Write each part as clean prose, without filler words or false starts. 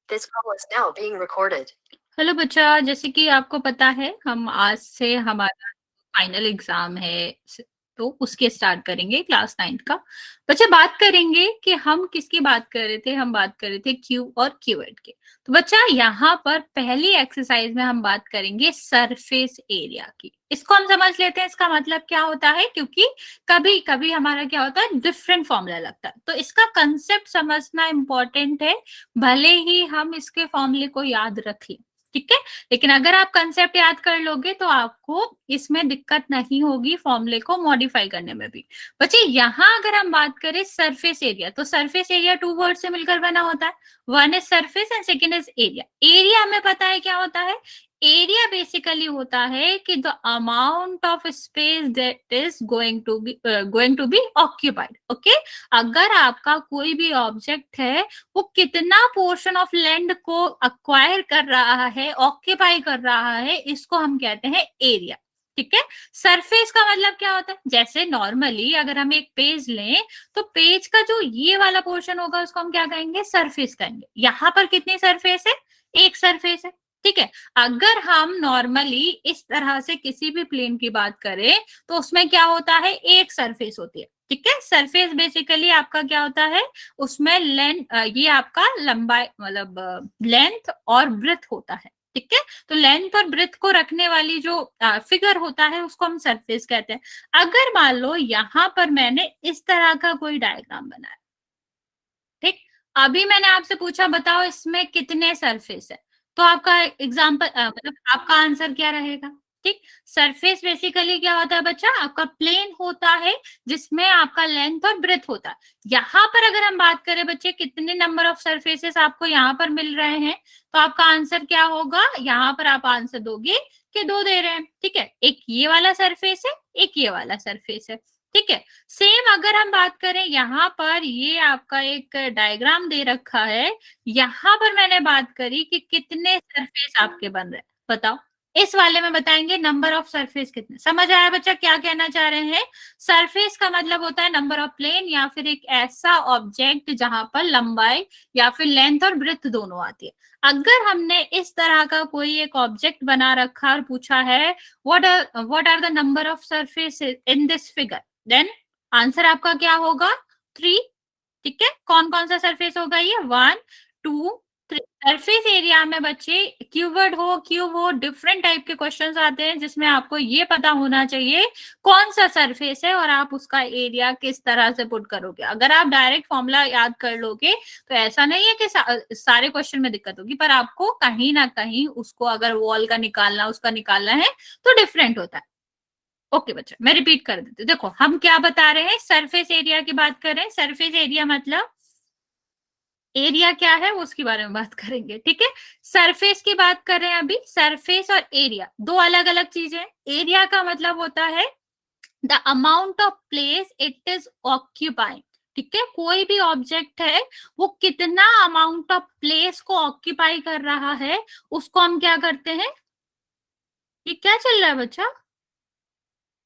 This call is now being recorded. Hello बच्चा, जैसे कि आपको पता है हम आज से हमारा फाइनल एग्जाम है। तो उसके स्टार्ट करेंगे क्लास 9th का। बच्चा, बात करेंगे कि हम किसकी बात कर रहे थे। हम बात कर रहे थे क्यू और क्यूएड के। तो बच्चा, यहाँ पर पहली एक्सरसाइज में हम बात करेंगे सरफेस एरिया की। इसको हम समझ लेते हैं इसका मतलब क्या होता है, क्योंकि कभी कभी हमारा क्या होता है, डिफरेंट फॉर्मूला लगता है। तो इसका कंसेप्ट समझना इंपॉर्टेंट है, भले ही हम इसके फॉर्मूले को याद रख लें, ठीक है। लेकिन अगर आप कंसेप्ट याद कर लोगे तो आपको इसमें दिक्कत नहीं होगी फॉर्मूले को मॉडिफाई करने में भी। बच्चे, यहाँ अगर हम बात करें सरफेस एरिया, तो सरफेस एरिया टू वर्ड से मिलकर बना होता है। One is surface and second is area. Area हमें पता है क्या होता है। एरिया बेसिकली होता है कि the amount of space that is going to be occupied. Okay, अगर आपका कोई भी ऑब्जेक्ट है, वो कितना पोर्शन ऑफ लैंड को अक्वायर कर रहा है, ऑक्यूपाई कर रहा है, इसको हम कहते हैं एरिया, ठीक है। सरफेस का मतलब क्या होता है, जैसे नॉर्मली अगर हम एक पेज लें तो पेज का जो ये वाला पोर्शन होगा उसको हम क्या कहेंगे, सरफेस कहेंगे। यहाँ पर कितनी सरफेस है, एक सरफेस है, ठीक है। अगर हम नॉर्मली इस तरह से किसी भी प्लेन की बात करें तो उसमें क्या होता है, एक सरफेस होती है, ठीक है। सरफेस बेसिकली आपका क्या होता है, उसमें लेंथ, ये आपका लंबाई मतलब लेंथ और ब्रेथ होता है, ठीक है। तो लेंथ और ब्रेथ को रखने वाली जो फिगर होता है उसको हम सरफेस कहते हैं। अगर मान लो यहाँ पर मैंने इस तरह का कोई डायग्राम बनाया, ठीक। अभी मैंने आपसे पूछा बताओ इसमें कितने सरफेस है, तो आपका एग्जाम्पल मतलब आपका आंसर क्या रहेगा, ठीक। सरफेस बेसिकली क्या होता है बच्चा, आपका प्लेन होता है जिसमें आपका लेंथ और ब्रेथ होता है। यहाँ पर अगर हम बात करें बच्चे, कितने नंबर ऑफ सरफेसेस आपको यहाँ पर मिल रहे हैं, तो आपका आंसर क्या होगा, यहाँ पर आप आंसर दोगे कि दो दे रहे हैं, ठीक है। एक ये वाला सरफेस है, एक ये वाला सरफेस है, ठीक है। सेम अगर हम बात करें, यहाँ पर ये आपका एक डायग्राम दे रखा है, यहाँ पर मैंने बात करी कि कितने सरफेस आपके बन रहे हैं, बताओ। इस वाले में बताएंगे नंबर ऑफ सरफेस कितने। समझ आया बच्चा क्या कहना चाह रहे हैं। सरफेस का मतलब होता है नंबर ऑफ प्लेन, या फिर एक ऐसा ऑब्जेक्ट जहां पर लंबाई या फिर लेंथ और ब्रेथ दोनों आती है। अगर हमने इस तरह का कोई एक ऑब्जेक्ट बना रखा और पूछा है what are the number of surface in this figure, then answer आपका क्या होगा, 3, ठीक है। कौन कौन सा सरफेस होगा ये, 1, 2, 3। सरफेस एरिया में बच्चे क्यूवर्ड हो, क्यूब हो, डिफरेंट टाइप के क्वेश्चंस आते हैं जिसमें आपको ये पता होना चाहिए कौन सा सरफेस है और आप उसका एरिया किस तरह से पुट करोगे। अगर आप डायरेक्ट फॉर्मूला याद कर लोगे तो ऐसा नहीं है कि सारे क्वेश्चन में दिक्कत होगी, पर आपको कहीं ना कहीं उसको अगर वॉल का निकालना, उसका निकालना है तो डिफरेंट होता है। ओके बच्चा, मैं रिपीट कर देती हूँ। देखो हम क्या बता रहे हैं, सरफेस एरिया की बात कर रहे हैं। सरफेस एरिया मतलब एरिया क्या है वो उसके बारे में बात करेंगे, ठीक है। सरफेस की बात कर रहे हैं अभी। सरफेस और एरिया दो अलग अलग चीजें हैं। एरिया का मतलब होता है the amount of place it is occupying, ठीक है। कोई भी ऑब्जेक्ट है वो कितना अमाउंट ऑफ प्लेस को ऑक्यूपाई कर रहा है, उसको हम क्या करते हैं, ये क्या चल रहा है बच्चा,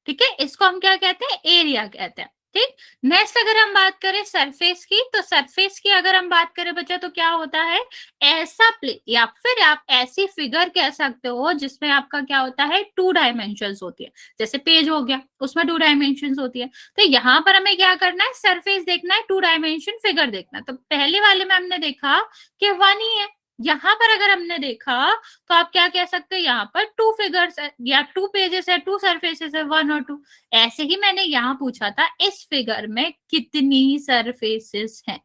ठीक है, इसको हम क्या कहते हैं, एरिया कहते हैं, ठीक। नेक्स्ट अगर हम बात करें सरफेस की, तो सरफेस की अगर हम बात करें बच्चा तो क्या होता है, ऐसा प्लेन या फिर आप ऐसी फिगर कह सकते हो जिसमें आपका क्या होता है, 2 डायमेंशन होती है। जैसे पेज हो गया, उसमें 2 डायमेंशन होती है। तो यहाँ पर हमें क्या करना है, सरफेस देखना है, 2 डायमेंशन फिगर देखना है। तो पहले वाले में हमने देखा कि 1 ही है। यहाँ पर अगर हमने देखा तो आप क्या कह सकते हो, यहाँ पर 2 फिगर्स या 2 पेजेस है, 2 सरफेसेस है, 1 और 2। ऐसे ही मैंने यहाँ पूछा था इस फिगर में कितनी सरफेसेस हैं,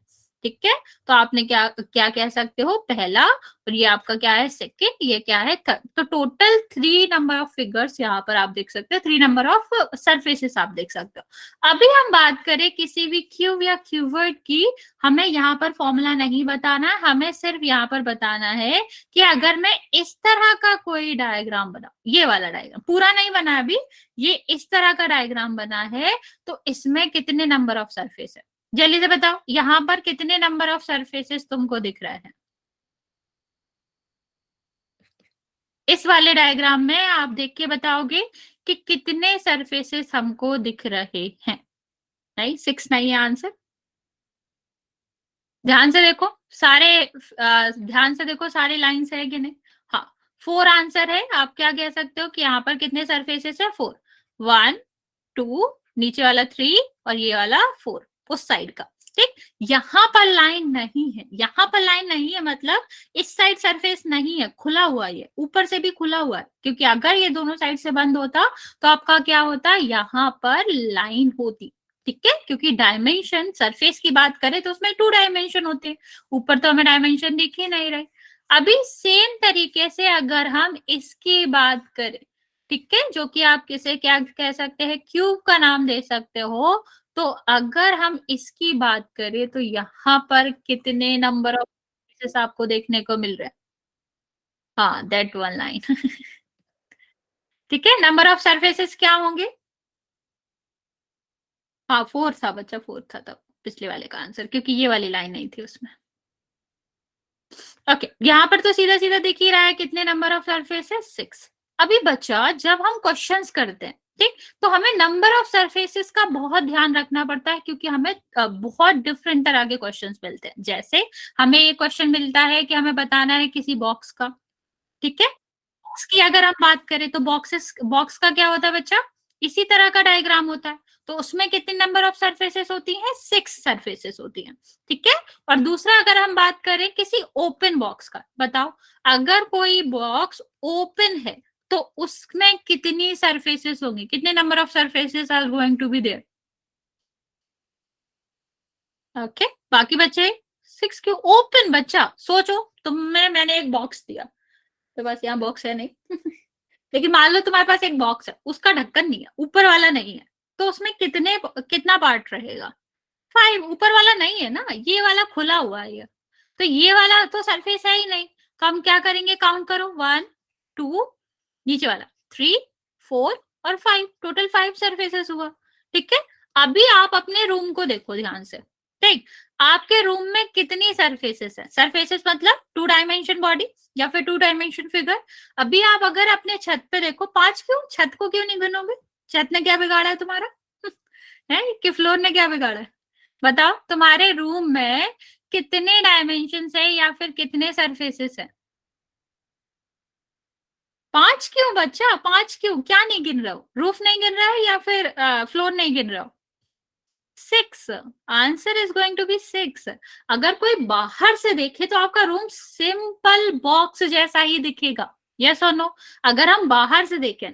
ठीक है। तो आपने क्या क्या कह सकते हो, पहला, और ये आपका क्या है, सेकंड, ये क्या है, थर्ड। तो टोटल 3 नंबर ऑफ फिगर्स यहाँ पर आप देख सकते हो, 3 नंबर ऑफ सरफेसेस आप देख सकते हो। अभी हम बात करें किसी भी क्यूब या क्यूवर्ड की, हमें यहाँ पर फॉर्मूला नहीं बताना, हमें सिर्फ यहाँ पर बताना है कि अगर मैं इस तरह का कोई डायग्राम बनाऊं, ये वाला डायग्राम पूरा नहीं बना अभी, ये इस तरह का डायग्राम बना है, तो इसमें कितने नंबर ऑफ सरफेस है, जल्दी से बताओ। यहाँ पर कितने नंबर ऑफ सरफेसेस तुमको दिख रहे हैं, इस वाले डायग्राम में आप देख के बताओगे कि कितने सरफेसेस हमको दिख रहे हैं। नहीं, 6 नहीं है आंसर। ध्यान से देखो, ध्यान से देखो सारे लाइंस है कि नहीं। हाँ, 4 आंसर है। आप क्या कह सकते हो कि यहाँ पर कितने सरफेसेस है, 4। 1 2, नीचे वाला 3 और ये वाला 4 उस साइड का। ठीक, यहाँ पर लाइन नहीं है, यहाँ पर लाइन नहीं है मतलब इस साइड सरफेस नहीं है, खुला हुआ है, ऊपर से भी खुला हुआ है, क्योंकि अगर ये दोनों साइड से बंद होता तो आपका क्या होता, यहाँ पर लाइन होती। ठीक है, क्योंकि डायमेंशन सरफेस की बात करें तो उसमें 2 डायमेंशन होते हैं, ऊपर तो हमें डायमेंशन दिख ही नहीं रहे। अभी सेम तरीके से अगर हम इसकी बात करें, ठीक है, जो कि आप किसे क्या कह सकते हैं, क्यूब का नाम दे सकते हो। तो अगर हम इसकी बात करें तो यहाँ पर कितने नंबर ऑफ पीसेस आपको देखने को मिल रहे हैं। हाँ, दैट वन लाइन। ठीक है, नंबर ऑफ सरफेसेस क्या होंगे। हाँ, 4 था बच्चा, 4 था तब पिछले वाले का आंसर, क्योंकि ये वाली लाइन नहीं थी उसमें। ओके, यहाँ पर तो सीधा सीधा दिख ही रहा है कितने नंबर ऑफ सरफेसेस, 6। अभी बच्चा जब हम क्वेश्चंस करते हैं, ठीक, तो हमें नंबर ऑफ सरफेसेस का बहुत ध्यान रखना पड़ता है, क्योंकि हमें बहुत डिफरेंट तरह के क्वेश्चंस मिलते हैं। जैसे हमें एक क्वेश्चन मिलता है कि हमें बताना है किसी बॉक्स का, ठीक है, बॉक्स की अगर हम बात करें तो बॉक्स का क्या होता है बच्चा, इसी तरह का डायग्राम होता है। तो उसमें कितने नंबर ऑफ सरफेसेस होती हैं, 6 सरफेसेस होती हैं। ठीक है, और दूसरा अगर हम बात करें किसी ओपन बॉक्स का, बताओ अगर कोई बॉक्स ओपन है तो उसमें कितनी सरफेसेस होंगी, कितने number of surfaces are going to be there. Okay, बाकी बच्चे 6 क्यों, ओपन बच्चा सोचो, मैंने एक बॉक्स दिया, तो बस यहाँ बॉक्स है नहीं। लेकिन मान लो तुम्हारे पास एक बॉक्स है, उसका ढक्कन नहीं है, ऊपर वाला नहीं है, तो उसमें कितना पार्ट रहेगा, 5। ऊपर वाला नहीं है ना, ये वाला खुला हुआ है ये, तो ये वाला तो सरफेस है ही नहीं। तो हम क्या करेंगे, काउंट करो, 1 2, नीचे वाला 3 4 और 5, टोटल 5 सरफेसेस हुआ। ठीक है, अभी आप अपने रूम को देखो ध्यान से। ठीक, आपके रूम में कितनी सरफेसेस है, सरफेसेस मतलब 2 डायमेंशन बॉडी या फिर 2 डायमेंशन फिगर। अभी आप अगर अपने छत पे देखो, 5 क्यों, छत को क्यों नहीं गिनोगे, छत ने क्या बिगाड़ा है तुम्हारा। है कि फ्लोर ने क्या बिगाड़ा है, बताओ तुम्हारे रूम में कितने डायमेंशन है या फिर कितने सरफेसेस है। 5 क्यों बच्चा, 5 क्यों, क्या नहीं गिन रहे हो, रूफ नहीं गिन रहा है या फिर फ्लोर नहीं गिन रहे हो। 6, answer is going to be 6। अगर कोई बाहर से देखे तो आपका रूम सिंपल बॉक्स जैसा ही दिखेगा, यस और नो। अगर हम बाहर से देखें,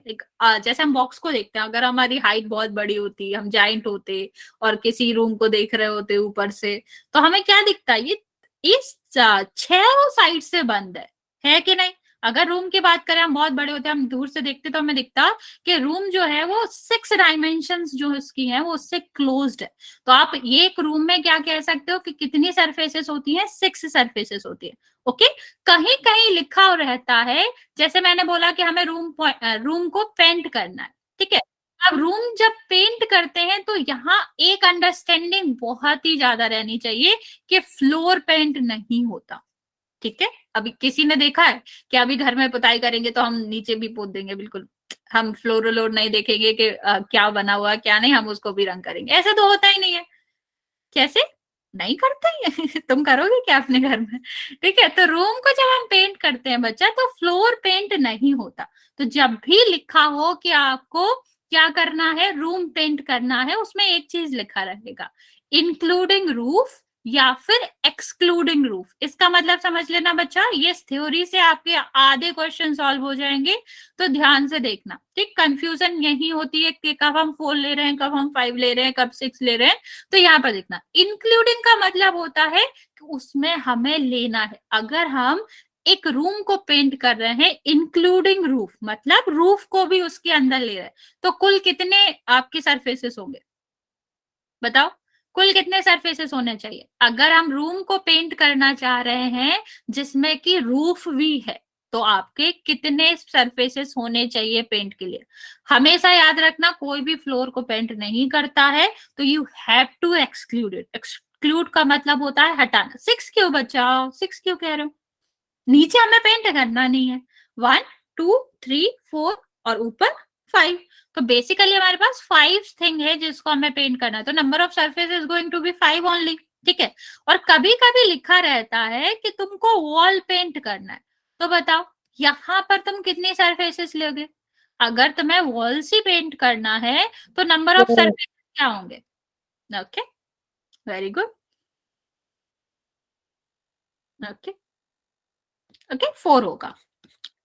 जैसे हम बॉक्स को देखते हैं, अगर हमारी हाइट बहुत बड़ी होती, हम जाइंट होते और किसी रूम को देख रहे होते ऊपर से, तो हमें क्या दिखता है, ये इस 6 साइड से बंद है कि नहीं। अगर रूम की बात करें, हम बहुत बड़े होते हैं, हम दूर से देखते तो हमें दिखता कि रूम जो है वो 6 डायमेंशंस जो उसकी है वो उससे क्लोज्ड है। तो आप ये एक रूम में क्या कह सकते हो कि कितनी सरफेसेस होती हैं, 6 सरफेसेस होती है। ओके, कहीं कहीं लिखा हो रहता है, जैसे मैंने बोला कि हमें रूम को पेंट करना है, ठीक है। अब रूम जब पेंट करते हैं तो यहाँ एक अंडरस्टैंडिंग बहुत ही ज्यादा रहनी चाहिए कि फ्लोर पेंट नहीं होता। ठीक है, अभी किसी ने देखा है कि अभी घर में पुताई करेंगे तो हम नीचे भी पोत देंगे, बिल्कुल हम फ्लोर व्लोर नहीं देखेंगे कि क्या बना हुआ क्या नहीं, हम उसको भी रंग करेंगे, ऐसा तो होता ही नहीं है। कैसे नहीं करते हैं। तुम करोगे क्या अपने घर में। ठीक है, तो रूम को जब हम पेंट करते हैं बच्चा, तो फ्लोर पेंट नहीं होता। तो जब भी लिखा हो कि आपको क्या करना है, रूम पेंट करना है, उसमें एक चीज लिखा रहेगा, इंक्लूडिंग रूफ या फिर एक्सक्लूडिंग रूफ। इसका मतलब समझ लेना बच्चा, ये थ्योरी से आपके आधे क्वेश्चन सॉल्व हो जाएंगे। तो ध्यान से देखना, ठीक, कंफ्यूजन यही होती है कि कब हम 4 ले रहे हैं, कब हम 5 ले रहे हैं, कब 6 ले रहे हैं। तो यहाँ पर देखना, इंक्लूडिंग का मतलब होता है कि उसमें हमें लेना है, अगर हम एक रूम को पेंट कर रहे हैं इंक्लूडिंग रूफ, मतलब रूफ को भी उसके अंदर ले रहे हैं, तो कुल कितने आपके सरफेसेस होंगे, बताओ कुल कितने सरफेसेस होने चाहिए। अगर हम रूम को पेंट करना चाह रहे हैं जिसमें कि रूफ भी है, तो आपके कितने सरफेसेस होने चाहिए पेंट के लिए। हमेशा याद रखना, कोई भी फ्लोर को पेंट नहीं करता है तो you have to exclude it. Exclude का मतलब होता है हटाना। 6 क्यों बचाओ, 6 क्यों कह रहे हो, नीचे हमें पेंट करना नहीं है। 1 2 3 4 और ऊपर 5, तो बेसिकली हमारे पास 5 थिंग है जिसको हमें पेंट करना है, तो number of surface is going to be 5 only. ठीक है। और कभी कभी लिखा रहता है कि तुमको वॉल पेंट करना है, तो बताओ यहाँ पर तुम कितनी सरफेसेस लोगे? अगर तुम्हें वॉल्स ही पेंट करना है तो नंबर ऑफ सरफेस क्या होंगे? Okay, very good. Okay, okay, 4 होगा।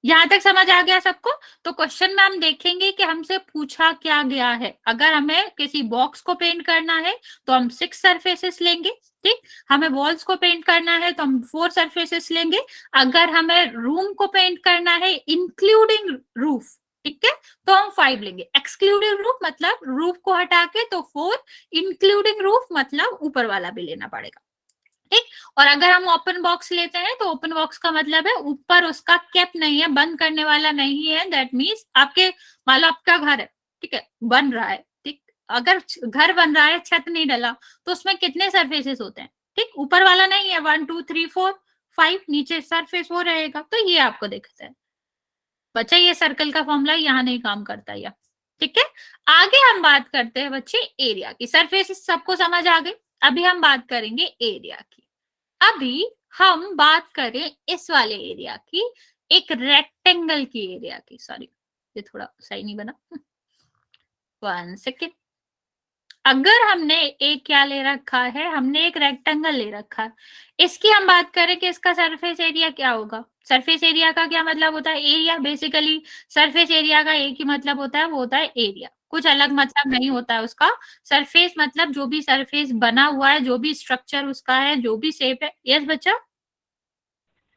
यहां तक समझ आ गया सबको? तो क्वेश्चन में हम देखेंगे कि हमसे पूछा क्या गया है। अगर हमें किसी बॉक्स को पेंट करना है तो हम 6 सरफेसेस लेंगे, ठीक। हमें वॉल्स को पेंट करना है तो हम 4 सरफेसेस लेंगे। अगर हमें रूम को पेंट करना है इंक्लूडिंग रूफ, ठीक है, तो हम 5 लेंगे। एक्सक्लूडिंग रूफ मतलब रूफ को हटा के तो 4, इंक्लूडिंग रूफ मतलब ऊपर वाला भी लेना पड़ेगा, ठीक। और अगर हम ओपन बॉक्स लेते हैं तो ओपन बॉक्स का मतलब है ऊपर उसका कैप नहीं है, बंद करने वाला नहीं है। दैट मीन्स आपके, मान लो आपका घर है, ठीक है, बन रहा है, ठीक। अगर घर बन रहा है, छत नहीं डला, तो उसमें कितने सरफेसेस होते हैं? ठीक, ऊपर वाला नहीं है, 1 2 3 4 5, नीचे सरफेस वो रहेगा। तो ये आपको दिखता है बच्चा, ये सर्कल का फॉर्मूला यहाँ नहीं काम करता या, ठीक है। आगे हम बात करते हैं बच्चे एरिया की। सरफेस सबको समझ आ गई। अभी हम बात करेंगे एरिया की। अभी हम बात करें इस वाले एरिया की, एक रेक्टेंगल की एरिया की। सॉरी, ये थोड़ा सही नहीं बना, 1 सेकेंड। अगर हमने एक क्या ले रखा है, हमने एक रेक्टेंगल ले रखा है, इसकी हम बात करें कि इसका सरफेस एरिया क्या होगा। सरफेस एरिया का क्या मतलब होता है? एरिया। बेसिकली सरफेस एरिया का एक ही मतलब होता है, वो होता है एरिया, कुछ अलग मतलब नहीं होता है उसका। सरफेस मतलब जो भी सरफेस बना हुआ है, जो भी स्ट्रक्चर उसका है, जो भी शेप है। यस बच्चा,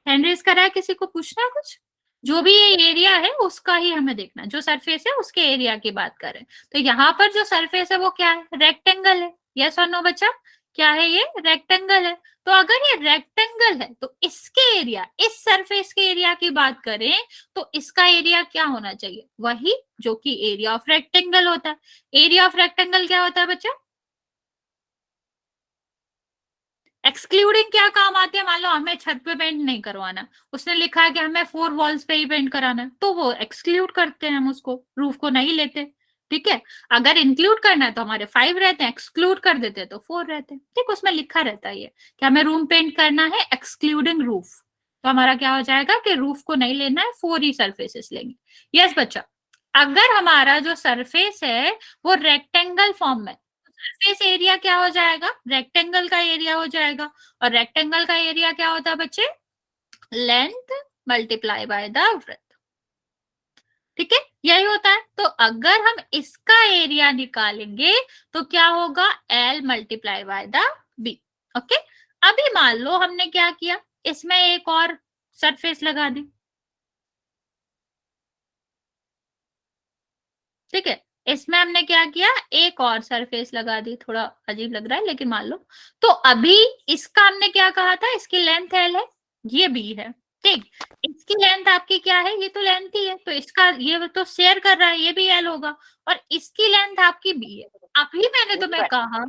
हैंड रेज करा है, किसी को पूछना है कुछ? जो भी ये एरिया है उसका ही हमें देखना है, जो सरफेस है उसके एरिया की बात करें तो यहाँ पर जो सरफेस है वो क्या है? रेक्टेंगल है। यस और नो बच्चा, क्या है ये? रेक्टेंगल है। तो अगर ये रेक्टेंगल है तो इसके एरिया, इस सरफेस के एरिया की बात करें तो इसका एरिया क्या होना चाहिए? वही जो कि एरिया ऑफ रेक्टेंगल होता है। एरिया ऑफ रेक्टेंगल क्या होता है बच्चा? एक्सक्लूडिंग क्या काम आते हैं? मान लो हमें छत पे पेंट नहीं करवाना, उसने लिखा है कि हमें 4 वॉल्स पे ही पेंट कराना है, तो वो एक्सक्लूड करते हैं हम उसको, रूफ को नहीं लेते, ठीक है। अगर इंक्लूड करना है तो हमारे 5 रहते हैं, एक्सक्लूड कर देते हैं तो 4 रहते हैं, ठीक। उसमें लिखा रहता है ये कि हमें रूम पेंट करना है एक्सक्लूडिंग रूफ, तो हमारा क्या हो जाएगा कि रूफ को नहीं लेना है, 4 ही सरफेसेस लेंगे। यस बच्चा, अगर हमारा जो सरफेस है वो रेक्टेंगल फॉर्म में, सरफेस एरिया क्या हो जाएगा? रेक्टेंगल का एरिया हो जाएगा। और रेक्टेंगल का एरिया क्या होता है बच्चे? Length multiply by the breadth, ठीक है, यही होता है। तो अगर हम इसका एरिया निकालेंगे तो क्या होगा? L multiply by the B। Okay, अभी मान लो हमने क्या किया, इसमें एक और सरफेस लगा दी, ठीक है। इसमें हमने क्या किया? एक और सरफेस लगा दी। थोड़ा अजीब लग रहा है लेकिन मान लो। तो अभी इसका हमने क्या कहा था? इसकी लेंथ एल है, ये बी है, ठीक। इसकी लेंथ आपकी क्या है? ये तो लेंथ ही है, तो इसका ये तो शेयर कर रहा है, ये भी एल होगा। और इसकी लेंथ आपकी बी है। अभी मैंने तुम्हें कहा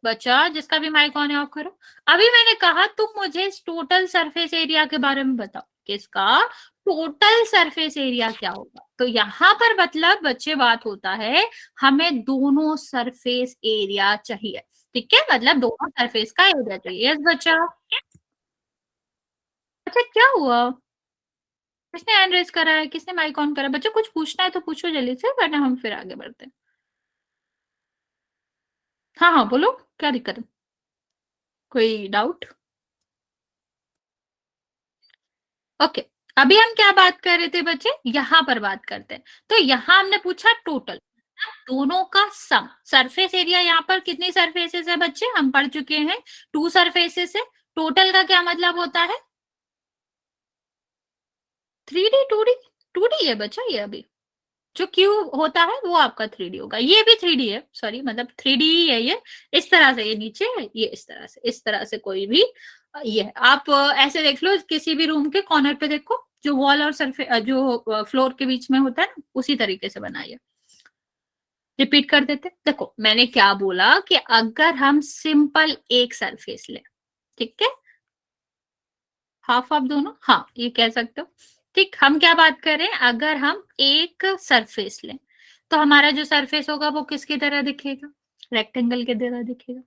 बच्चा, जिसका भी माइक ऑन है ऑफ करो। अभी मैंने कहा तुम मुझे इस टोटल सरफेस एरिया के बारे में बताओ, किसका टोटल सरफेस एरिया क्या होगा। तो यहाँ पर मतलब बच्चे बात होता है, हमें दोनों सरफेस एरिया चाहिए, ठीक है, मतलब दोनों सरफेस का एरिया चाहिए। यस बच्चा, अच्छा क्या हुआ? किसने हैंड रेज करा है? किसने माइक ऑन करा? बच्चा कुछ पूछना है तो पूछो जल्दी से, वरना हम फिर आगे बढ़ते हैं। हाँ हाँ बोलो, क्या दिक्कत है? कोई डाउट? ओके, अभी हम क्या बात कर रहे थे बच्चे? यहां पर बात करते हैं। तो यहां हमने पूछा टोटल, दोनों का सम। सरफेस एरिया यहाँ पर कितनी सरफेसेस है बच्चे? हम पढ़ चुके हैं, 2 सरफेसेस है। टोटल का क्या मतलब होता है? 3D 2D, 2D है बच्चा ये। अभी जो क्यूब होता है वो आपका 3D होगा, ये भी 3D है, सॉरी मतलब 3D ही है ये। इस तरह से ये नीचे है, ये इस तरह से, इस तरह से कोई भी ये है। आप ऐसे देख लो, किसी भी रूम के कॉर्नर पे देखो, जो वॉल और सरफेस जो फ्लोर के बीच में होता है ना, उसी तरीके से बनाइए। रिपीट कर देते, देखो मैंने क्या बोला कि अगर हम सिंपल एक सरफेस ले, ठीक है, हाफ ऑफ दोनों, हाँ ये कह सकते हो, ठीक। हम क्या बात करें, अगर हम एक सरफेस लें तो हमारा जो सरफेस होगा वो किसकी तरह दिखेगा? रेक्टेंगल के तरह दिखेगा।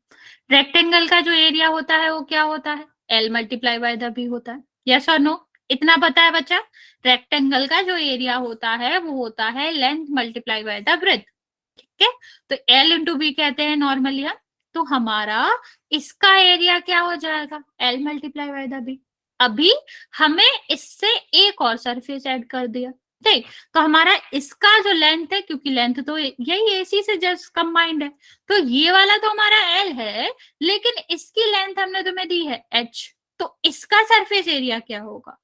रेक्टेंगल का जो एरिया होता है वो क्या होता है, L multiply by the B होता है। यस और नो, इतना पता है बच्चा? रेक्टेंगल का जो एरिया होता है वो होता है length multiply by the breadth. ठीक है, तो एल इंटू बी कहते हैं नॉर्मली हम। तो हमारा इसका एरिया क्या हो जाएगा, L multiply by the B. अभी हमें इससे एक और सरफेस ऐड कर दिया, ठीक। तो हमारा इसका जो लेंथ है, क्योंकि लेंथ तो यही एसी से जस्ट कंबाइंड है, तो ये वाला तो हमारा एल है, लेकिन इसकी लेंथ हमने तुम्हें दी है एच। तो इसका सरफेस एरिया क्या होगा,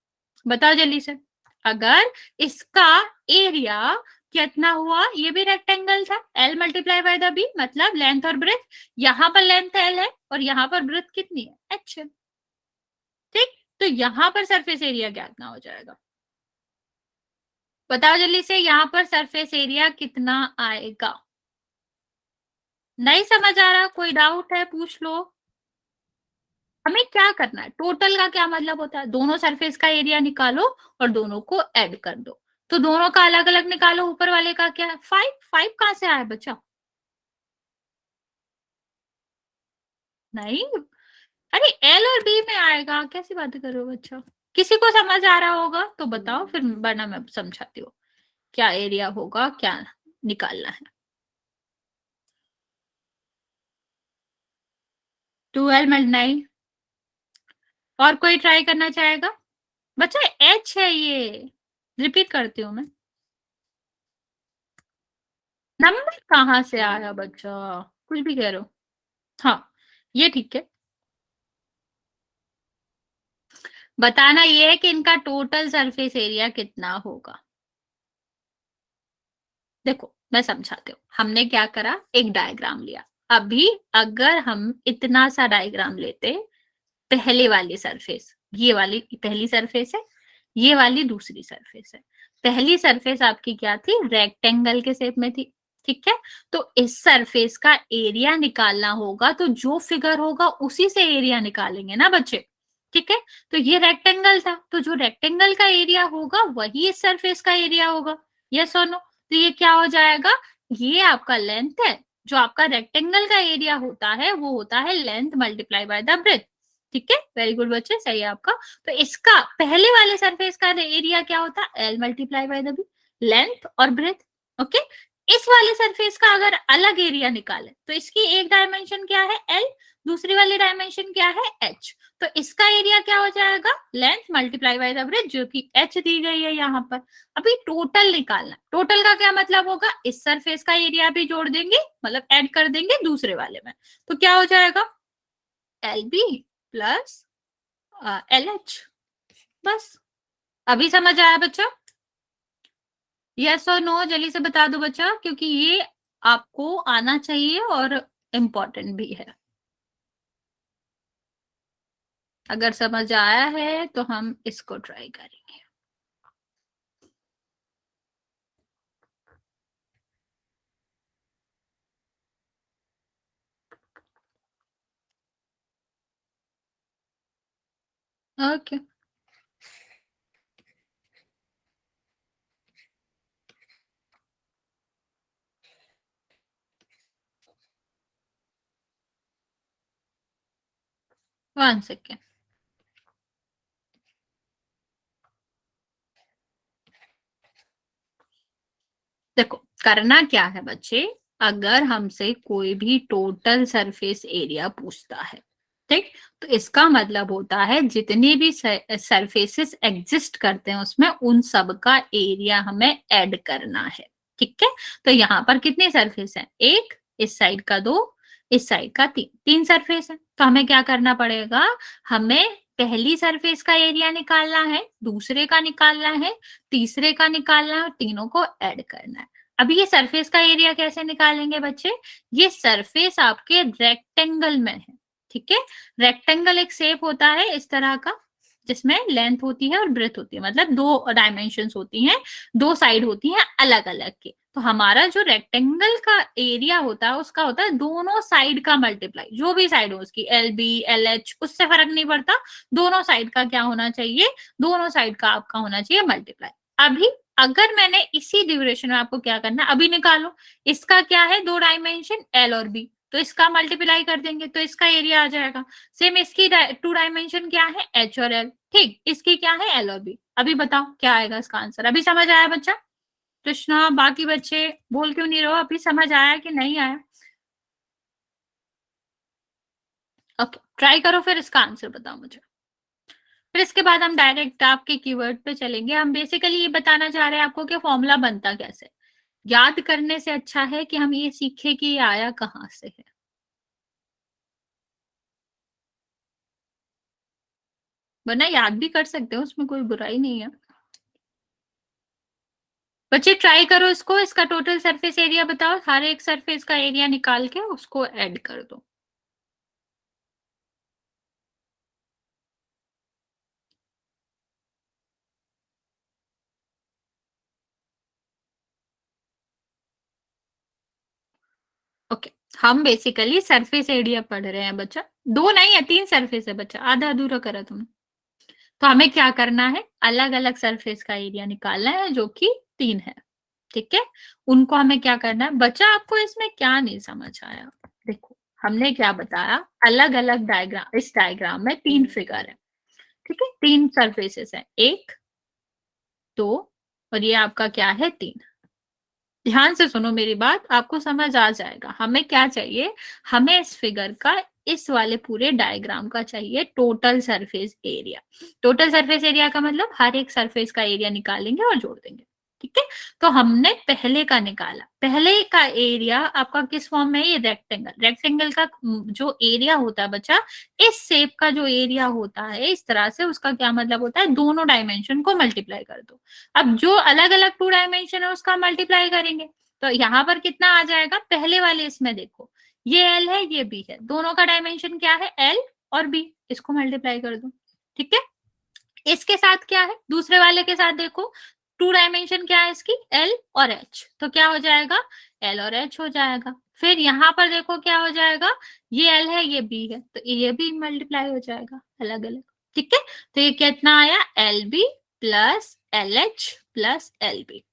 बताओ जल्दी से। अगर इसका एरिया कितना हुआ, ये भी रेक्टेंगल था, L multiply by the B, मतलब लेंथ और ब्रेथ। यहां पर लेंथ एल है और यहां पर ब्रेथ कितनी है, एच है। ठीक, तो यहां पर सरफेस एरिया कितना हो जाएगा, बताओ जल्दी से। यहां पर सरफेस एरिया कितना आएगा? नहीं समझ आ रहा, कोई डाउट है पूछ लो। हमें क्या करना है, टोटल का क्या मतलब होता है, दोनों सरफेस का एरिया निकालो और दोनों को ऐड कर दो। तो दोनों का अलग अलग निकालो, ऊपर वाले का क्या है, 5। कहां से आया बच्चा? नहीं, अरे एल और बी में आएगा, कैसी बातें कर रहे हो बच्चा? किसी को समझ आ रहा होगा तो बताओ, फिर वरना मैं समझाती हूँ क्या एरिया होगा, क्या निकालना है। 12 मिनट नहीं, और कोई ट्राई करना चाहेगा? बच्चा एच है ये, रिपीट करती हूँ मैं। नंबर कहाँ से आया बच्चा, कुछ भी कह रहे हो। हाँ, ये ठीक है। बताना ये है कि इनका टोटल सरफेस एरिया कितना होगा। देखो मैं समझाती हूँ, हमने क्या करा, एक डायग्राम लिया। अभी अगर हम इतना सा डायग्राम लेते, पहले वाली सरफेस, ये वाली पहली सरफेस है, ये वाली दूसरी सरफेस है। पहली सरफेस आपकी क्या थी, रेक्टेंगल के शेप में थी, ठीक है। तो इस सरफेस का एरिया निकालना होगा, तो जो फिगर होगा उसी से एरिया निकालेंगे ना बच्चे, ठीक है। तो ये रेक्टेंगल था, तो जो रेक्टेंगल का एरिया होगा वही इस सरफेस का एरिया होगा। यस और नो, तो ये क्या हो जाएगा, ये आपका लेंथ है। जो आपका रेक्टेंगल का एरिया होता है वो होता है length multiply by the breadth. ठीक है, वेरी गुड बच्चे, सही है आपका। तो इसका पहले वाले सरफेस का एरिया क्या होता है, L multiply by the B, length और ब्रेथ। ओके, इस वाले सरफेस का अगर अलग एरिया निकाले तो इसकी एक डायमेंशन क्या है, एल, दूसरी वाली डायमेंशन क्या है, एच। तो इसका एरिया क्या हो जाएगा, length multiply by the breadth, जो कि एच दी गई है यहाँ पर। अभी टोटल निकालना, टोटल का क्या मतलब होगा, इस सरफेस का एरिया भी जोड़ देंगे, मतलब ऐड कर देंगे दूसरे वाले में। तो क्या हो जाएगा, L B plus L H, बस। अभी समझ आया बच्चा? यस और नो जल्दी से बता दो बच्चा, क्योंकि ये आपको आना चाहिए और इम्पोर्टेंट भी है। अगर समझ आया है तो हम इसको ट्राई करेंगे। Okay, 1 second. देखो करना क्या है बच्चे, अगर हमसे कोई भी टोटल सरफेस एरिया पूछता है, ठीक, तो इसका मतलब होता है जितने भी सरफेसेस एग्जिस्ट करते हैं उसमें उन सब का एरिया हमें ऐड करना है। ठीक है, तो यहाँ पर कितनी सरफेस है, एक, इस साइड का दो, इस साइड का तीन, तीन सरफेस है। तो हमें क्या करना पड़ेगा, हमें पहली सरफेस का एरिया निकालना है, दूसरे का निकालना है, तीसरे का निकालना है, और तीनों को ऐड करना है। अभी ये सरफेस का एरिया कैसे निकालेंगे बच्चे, ये सरफेस आपके रेक्टेंगल में है, ठीक है। रेक्टेंगल एक शेप होता है इस तरह का, जिसमें लेंथ होती है और ब्रेथ होती है, मतलब दो डायमेंशंस होती हैं, दो साइड होती हैं अलग अलग के। तो हमारा जो रेक्टेंगल का एरिया होता है उसका होता है दोनों साइड का मल्टीप्लाई, जो भी साइड हो उसकी, एल बी एल एच, उससे फर्क नहीं पड़ता, दोनों साइड का क्या होना चाहिए, दोनों साइड का आपका होना चाहिए मल्टीप्लाई। अभी अगर मैंने इसी ड्यूरेशन में, आपको क्या करना है, अभी निकालो, इसका क्या है, दो डायमेंशन एल और बी, तो इसका मल्टीप्लाई कर देंगे तो इसका एरिया आ जाएगा। सेम इसकी 2 डायमेंशन क्या है, एच और एल, ठीक, इसकी क्या है, एल और बी। अभी बताओ क्या आएगा इसका आंसर, अभी समझ आया बच्चा? कृष्णा, बाकी बच्चे बोल क्यों नहीं रहे हो, अभी समझ आया कि नहीं आया? ओके, ट्राई करो, फिर इसका आंसर बताओ मुझे। फिर इसके बाद हम डायरेक्ट आपके कीवर्ड पे चलेंगे। हम बेसिकली ये बताना चाह रहे हैं आपको कि फॉर्मूला बनता कैसे। याद करने से अच्छा है कि हम ये सीखे कि ये आया कहाँ से है। वरना याद भी कर सकते हो, उसमें कोई बुराई नहीं है। बच्चे ट्राई करो इसको, इसका टोटल सरफेस एरिया बताओ, हर एक सरफेस का एरिया निकाल के उसको ऐड कर दो। ओके, हम बेसिकली सरफेस एरिया पढ़ रहे हैं बच्चा, 2 नहीं है 3 सरफेस है बच्चा, आधा अधूरा करा तुमने। तो हमें क्या करना है, अलग अलग सरफेस का एरिया निकालना है जो कि 3 है, ठीक है। उनको हमें क्या करना है बच्चा, आपको इसमें क्या नहीं समझ आया? देखो हमने क्या बताया, अलग अलग डायग्राम, इस डायग्राम में 3 फिगर है, ठीक है, 3 सरफेसेस है, 1 2 और ये आपका क्या है 3। ध्यान से सुनो मेरी बात, आपको समझ आ जाएगा। हमें क्या चाहिए, हमें इस फिगर का, इस वाले पूरे डायग्राम का चाहिए total surface area. Total surface area का मतलब हर एक सरफेस का एरिया निकालेंगे और जोड़ देंगे, ठीक है। तो हमने पहले का निकाला, पहले का एरिया आपका किस फॉर्म में है, ये रेक्टेंगल, रेक्टेंगल का जो एरिया होता है बच्चा, इस शेप का जो एरिया होता है इस तरह से, उसका क्या मतलब होता है, दोनों डायमेंशन को मल्टीप्लाई कर दो। अब जो अलग अलग 2 डायमेंशन है उसका मल्टीप्लाई करेंगे, तो यहाँ पर कितना आ जाएगा, पहले वाले इसमें देखो, ये एल है ये बी है, दोनों का डायमेंशन क्या है, एल और बी, इसको मल्टीप्लाई कर दो, ठीक है। इसके साथ क्या है, दूसरे वाले के साथ देखो, 2 डायमेंशन क्या है इसकी, एल और एच, तो क्या हो जाएगा, एल और एच हो जाएगा। फिर यहाँ पर देखो क्या हो जाएगा, ये एल है ये बी है, तो ये भी मल्टीप्लाई हो जाएगा अलग अलग, ठीक है। तो ये कितना आया, L B plus L H plus L B.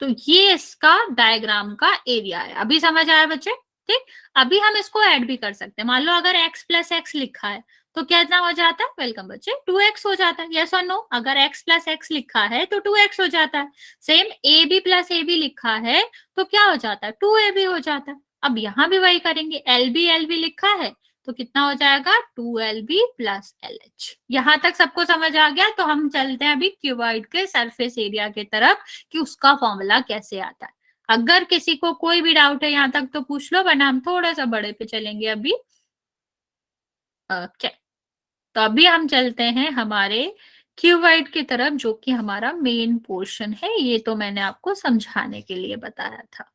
तो ये इसका डायग्राम का एरिया है। अभी समझ आया बच्चे, ठीक। अभी हम इसको ऐड भी कर सकते हैं, मान लो अगर x प्लस एक्स लिखा है तो कितना हो जाता है, वेलकम बच्चे, 2x हो जाता है, यस और नो। अगर x प्लस एक्स लिखा है तो 2x हो जाता है। Same A B plus A B लिखा है तो क्या हो जाता है, 2ab हो जाता है। अब यहाँ भी वही करेंगे, एल बी लिखा है तो कितना हो जाएगा, 2lb प्लस LH। यहां तक सबको समझ आ गया? तो हम चलते हैं अभी क्यूबॉइड के सरफेस एरिया की तरफ कि उसका फॉर्मूला कैसे आता है। अगर किसी को कोई भी डाउट है यहाँ तक तो पूछ लो, वरना हम थोड़ा सा बड़े पे चलेंगे अभी। ओके, तो अभी हम चलते हैं हमारे क्यूबॉइड की तरफ, जो कि हमारा मेन पोर्शन है। ये तो मैंने आपको समझाने के लिए बताया था।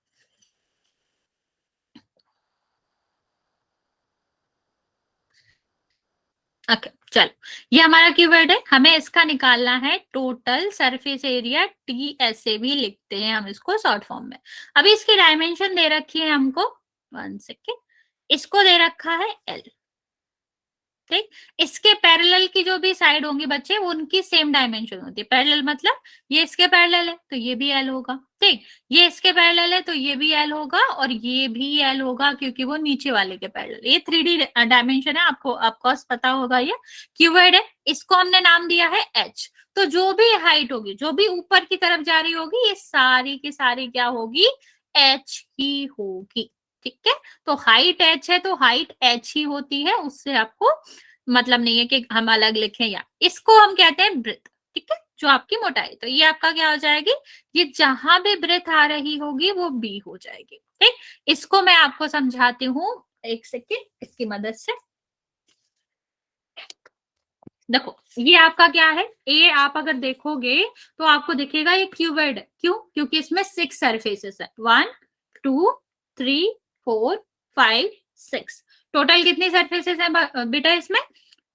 ओके चलो, ये हमारा कीवर्ड है, हमें इसका निकालना है टोटल सरफेस एरिया, TSA भी लिखते हैं हम इसको शॉर्ट फॉर्म में। अभी इसकी डायमेंशन दे रखी है हमको, 1 सेकेंड, इसको दे रखा है L, ठीक। इसके पैरेलल की जो भी साइड होंगी बच्चे, वो उनकी सेम डायमेंशन होती है। पैरेलल मतलब ये इसके पैरेलल है तो ये भी एल होगा, ठीक। ये इसके पैरेलल है तो ये भी एल होगा और ये भी एल होगा, क्योंकि वो नीचे वाले के पैरेलल। ये 3D डायमेंशन है, आपको आपको पता होगा। ये कीवर्ड है, इसको हमने नाम दिया है एच। तो जो भी हाइट होगी, जो भी ऊपर की तरफ जा रही होगी, ये सारी की सारी क्या होगी, एच ही होगी, ठीक है। तो हाइट एच है तो हाइट एच ही होती है, उससे आपको मतलब नहीं है कि हम अलग लिखें। या इसको हम कहते हैं ब्रेथ, ठीक है, जो आपकी मोटाई। तो ये आपका क्या हो जाएगी, ये जहां भी ब्रेथ आ रही होगी वो बी हो जाएगी, ठीक। इसको मैं आपको समझाती हूँ, एक सेकेंड, इसकी मदद से। देखो ये आपका क्या है, ए आप अगर देखोगे तो आपको दिखेगा ये क्यूबॉइड है। क्यों, क्योंकि इसमें 6 सरफेसेस है, 1 2 3 4 5 6। टोटल कितनी सरफेसेस है बेटा इसमें,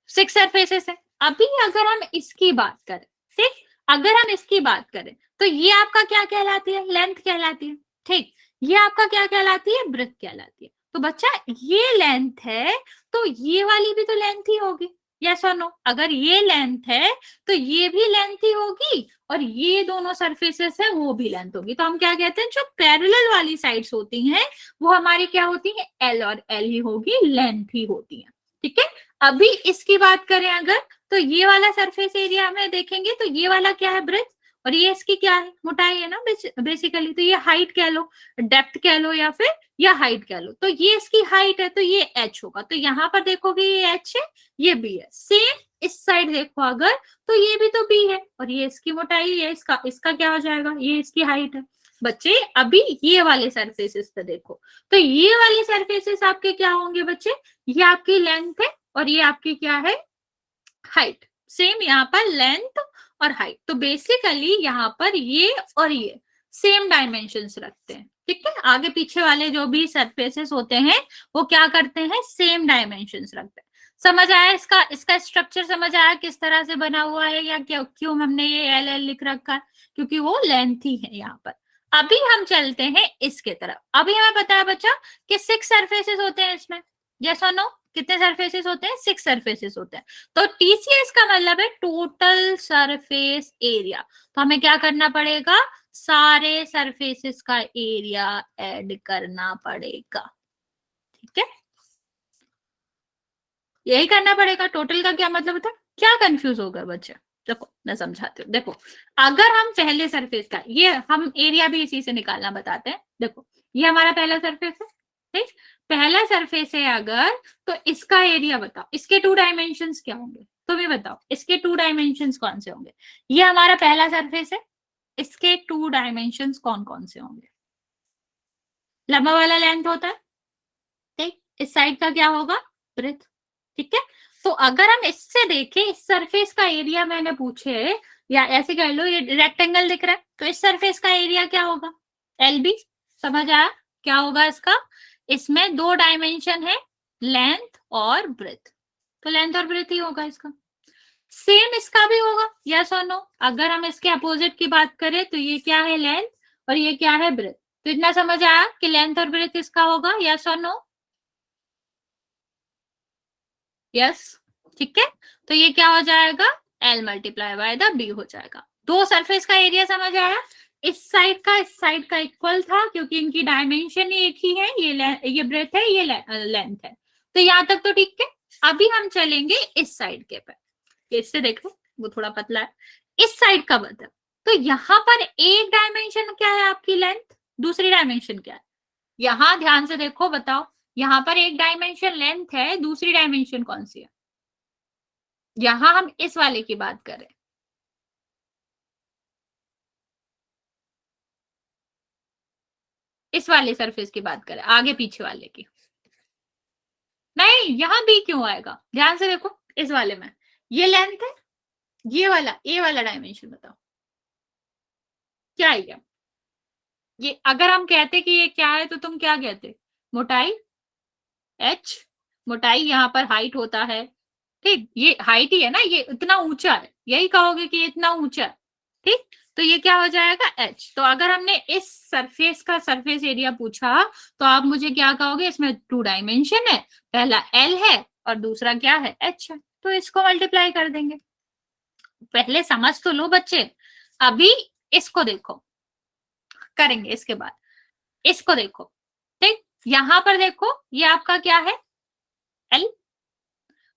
6 सरफेसेस है। अभी अगर हम इसकी बात करें, ठीक, अगर हम इसकी बात करें तो ये आपका क्या कहलाती है, लेंथ कहलाती है, ठीक। ये आपका क्या कहलाती है, ब्रेथ कहलाती है। तो बच्चा ये लेंथ है तो ये वाली भी तो लेंथ ही होगी, यस और नो? अगर ये लेंथ है तो ये भी लेंथ ही होगी और ये दोनों सरफेसेस है वो भी लेंथ होगी। तो हम क्या कहते हैं, जो पैरेलल वाली साइड्स होती हैं वो हमारी क्या होती है, एल, और एल ही होगी, लेंथ ही होती है। ठीक है, अभी इसकी बात करें अगर, तो ये वाला सरफेस एरिया में देखेंगे तो ये वाला क्या है, ब्रेथ, और ये इसकी क्या है, मोटाई है ना बेसिकली। तो ये हाइट कह लो, डेप्थ कह लो, या फिर या हाइट कह लो। तो ये इसकी हाइट है तो ये एच होगा। तो यहाँ पर देखोगे ये एच है, ये बी है। सेम इस साइड देखो अगर, तो ये भी तो बी है और ये इसकी मोटाई है, इसका इसका क्या हो जाएगा, ये इसकी हाइट है। बच्चे अभी ये वाले सरफेसेस पे देखो, तो ये वाले सरफेसेस आपके क्या होंगे बच्चे, ये आपकी लेंथ है और ये आपकी क्या है, हाइट। सेम यहाँ पर लेंथ और हाइट। तो बेसिकली यहाँ पर ये और ये सेम डायमेंशंस रखते हैं। ठीक है, आगे पीछे वाले जो भी सरफेसेस होते हैं वो क्या करते हैं, सेम डायमेंशंस रखते हैं। समझ आया इसका, इसका स्ट्रक्चर समझ आया किस तरह से बना हुआ है, या क्या क्यों हमने ये एल एल लिख रखा है, क्योंकि वो लेंथ ही है यहाँ पर। अभी हम चलते हैं इसके तरफ। अभी हमें पता है बच्चा कि 6 सरफेसेस होते हैं इसमें, यस और नो? कितने सरफेसेस होते हैं, 6 सरफेसेस होते हैं। तो टीसीएस का मतलब है टोटल सरफेस एरिया। तो हमें क्या करना पड़ेगा, सारे सरफेसेस का एरिया ऐड करना पड़ेगा। ठीक है, यही करना पड़ेगा। टोटल का क्या मतलब होता है, क्या कंफ्यूज होगा बच्चे? देखो मैं समझाती हूँ। देखो अगर हम पहले सरफेस का, ये हम एरिया भी इसी से निकालना बताते हैं। देखो ये हमारा पहला सरफेस है, ठीक, पहला सरफेस है अगर, तो इसका एरिया बताओ, इसके 2 डायमेंशंस क्या होंगे, तुम ही बताओ, इसके 2 डायमेंशंस कौन से होंगे? ये हमारा पहला सरफेस है, इसके 2 डायमेंशंस कौन कौन से होंगे? लंबा वाला लेंथ होता है, ठीक, इस साइड का क्या होगा, ब्रेथ। ठीक है, तो अगर हम इससे देखें, इस सरफेस का एरिया मैंने पूछे, या ऐसे कह लो ये रेक्टेंगल दिख रहा है, तो इस सरफेस का एरिया क्या होगा, एल बी। समझ आया क्या होगा इसका? इसमें 2 डायमेंशन है, लेंथ और ब्रेथ, तो लेंथ और ब्रेथ ही होगा इसका। सेम इसका भी होगा, यस और नो? अगर हम इसके अपोजिट की बात करें तो ये क्या है, लेंथ, और ये क्या है, ब्रेथ। तो इतना समझ आया कि लेंथ और ब्रेथ इसका होगा, यस और नो? यस, ठीक है। तो ये क्या हो जाएगा, L multiply by the B हो जाएगा। 2 सरफेस का एरिया समझ आया, इस साइड का इक्वल था क्योंकि इनकी डायमेंशन ही एक ही है, ये ब्रेथ है, ये लेंथ है। तो यहां तक तो ठीक है। अभी हम चलेंगे इस साइड के पे, इससे देखो वो थोड़ा पतला है, इस साइड का बता। तो यहाँ पर एक डायमेंशन क्या है आपकी, लेंथ, दूसरी डायमेंशन क्या है, यहां ध्यान से देखो, बताओ। यहाँ पर एक डायमेंशन लेंथ है, दूसरी डायमेंशन कौन सी है? यहां हम इस वाले की बात करें, इस वाले सरफेस की बात करें, आगे पीछे वाले की नहीं। यहां भी क्यों आएगा, ध्यान से देखो, इस वाले में ये लेंथ है, ये वाला डायमेंशन बताओ क्या है ये अगर हम कहते कि ये क्या है तो तुम क्या कहते, मोटाई, एच, मोटाई, यहाँ पर हाइट होता है, ठीक, ये हाइट ही है ना, ये इतना ऊंचा है, यही कहोगे कि ये इतना ऊंचा है, ठीक। तो ये क्या हो जाएगा, एच। तो अगर हमने इस सरफेस का सरफेस एरिया पूछा तो आप मुझे क्या कहोगे, इसमें 2 डायमेंशन है, पहला एल है और दूसरा क्या है, एच है। तो इसको मल्टीप्लाई कर देंगे। पहले समझ तो लो बच्चे, अभी इसको देखो, करेंगे इसके बाद। इसको देखो, ठीक, यहां पर देखो, ये आपका क्या है, एल,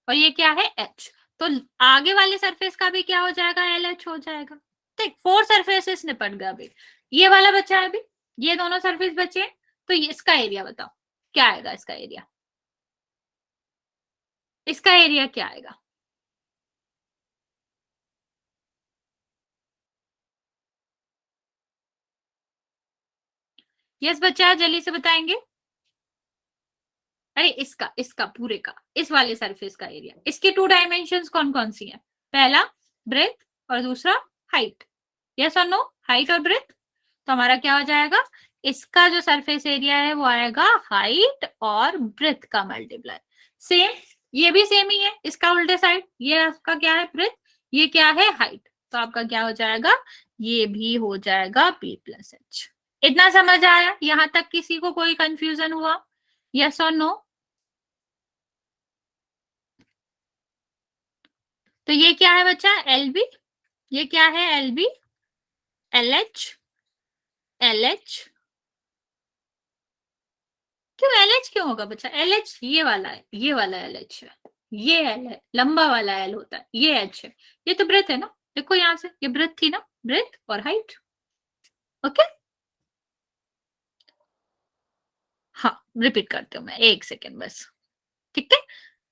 और ये क्या है, एच। तो आगे वाले सरफेस का भी क्या हो जाएगा, एल एच हो जाएगा। ठीक, 4 सरफेसेस निपट गया। अभी ये वाला बचा है, अभी ये दोनों सरफेस बचे हैं। तो इसका एरिया बताओ क्या आएगा, इसका एरिया, इसका एरिया क्या आएगा? यस बच्चा, जल्दी से बताएंगे। अरे इसका इसका पूरे का, इस वाले सरफेस का एरिया, इसके 2 डायमेंशंस कौन कौन सी है, पहला ब्रेथ और दूसरा हाइट, यस और नो, हाइट और ब्रेथ। तो हमारा क्या हो जाएगा, इसका जो सरफेस एरिया है वो आएगा हाइट और ब्रेथ का मल्टीप्लाई। सेम, ये भी सेम ही है, इसका उल्टे साइड, ये आपका क्या है, ब्रेथ, ये क्या है, हाइट। तो आपका क्या हो जाएगा, ये भी हो जाएगा बी प्लस एच। इतना समझ आया, यहां तक किसी को कोई कंफ्यूजन हुआ, यस और नो? तो ये क्या है बच्चा, एल बी, ये क्या है L B, L H, L H, क्यों एल एच क्यों होगा बच्चा, एल एच ये वाला है, ये वाला एल एच है, ये एल है, लंबा वाला एल होता है, ये एच है, ये तो ब्रेथ है ना, देखो यहां से ये ब्रेथ थी ना, ब्रेथ और हाइट। ओके, हाँ रिपीट करती हूँ मैं, एक सेकेंड बस। ठीक है,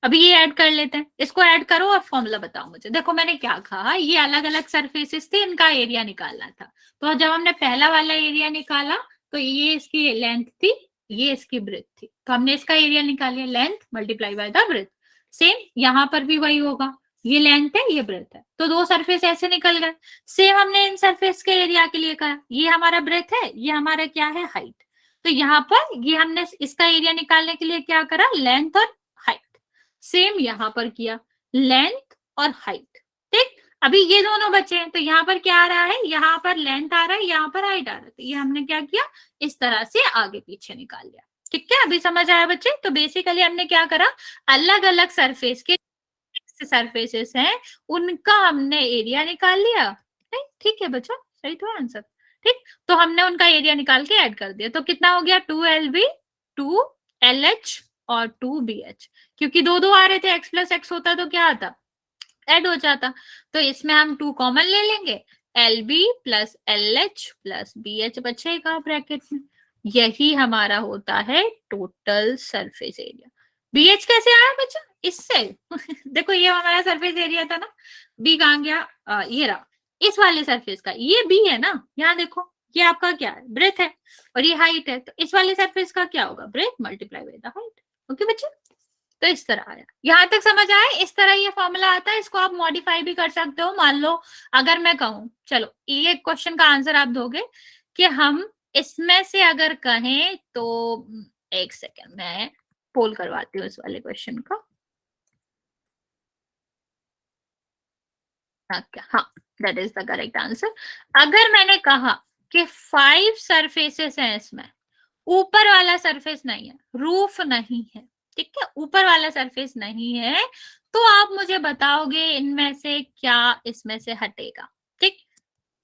अभी ये ऐड कर लेते हैं, इसको ऐड करो और फॉर्मूला बताओ मुझे। देखो मैंने क्या कहा, ये अलग अलग सरफेसेस थे, इनका एरिया निकालना था। तो जब हमने पहला वाला एरिया निकाला, तो ये इसकी लेंथ थी, ये इसकी ब्रेथ थी, तो हमने इसका एरिया निकाल लिया, length multiply by the breadth. Same यहाँ पर भी वही होगा, ये लेंथ है ये ब्रेथ है, तो दो सरफेस ऐसे निकल गए। सेम हमने इन सरफेस के एरिया के लिए कहा, ये हमारा ब्रेथ है, ये हमारा क्या है हाइट। तो यहाँ पर ये हमने इसका एरिया निकालने के लिए क्या करा, लेंथ और हाइट। सेम यहां पर किया, लेंथ और हाइट। ठीक, अभी ये दोनों बचे हैं, तो यहाँ पर क्या आ रहा है, यहाँ पर लेंथ आ रहा है, यहाँ पर हाइट आ रहा है, तो ये हमने क्या किया, इस तरह से आगे पीछे निकाल लिया। ठीक है, अभी समझ आया बच्चे। तो बेसिकली हमने क्या करा, अलग अलग सरफेस के सरफेसेस हैं, उनका हमने एरिया निकाल लिया। ठीक है बच्चा, सही तो आंसर। ठीक, तो हमने उनका एरिया निकाल के ऐड कर दिया, तो कितना हो गया, 2 LB, 2 LH और 2 BH। क्योंकि दो दो आ रहे थे, x प्लस एक्स होता तो क्या आता, ऐड हो जाता। तो इसमें हम 2 कॉमन ले लेंगे, LB plus LH plus BH बचेगा ब्रैकेट में। यही हमारा होता है टोटल सरफेस एरिया। BH कैसे आया बच्चा, इससे देखो ये हमारा सरफेस एरिया था ना, बी कहाँ गया, ये रहा, इस वाले सरफेस का, ये बी है ना, यहाँ देखो ये आपका क्या है, ब्रेथ है, और ये हाइट है, तो इस वाले सरफेस का क्या होगा, breath multiply by the height. Okay बच्चे, तो इस तरह आया, यहां तक समझ आए, इस तरह ये फॉर्मूला आता है, इसको आप मॉडिफाई भी कर सकते हो। मान लो अगर मैं कहूं, चलो ये क्वेश्चन का आंसर आप दोगे कि हम इसमें से अगर कहें तो, एक सेकेंड मैं पोल करवाती हूँ इस वाले क्वेश्चन का। हाँ, that is the correct answer. अगर मैंने कहा कि 5 सरफेसेस हैं इसमें, ऊपर वाला सरफेस नहीं है, रूफ नहीं है, ठीक है, ऊपर वाला सरफेस नहीं है, तो आप मुझे बताओगे इनमें से क्या इसमें से हटेगा। ठीक,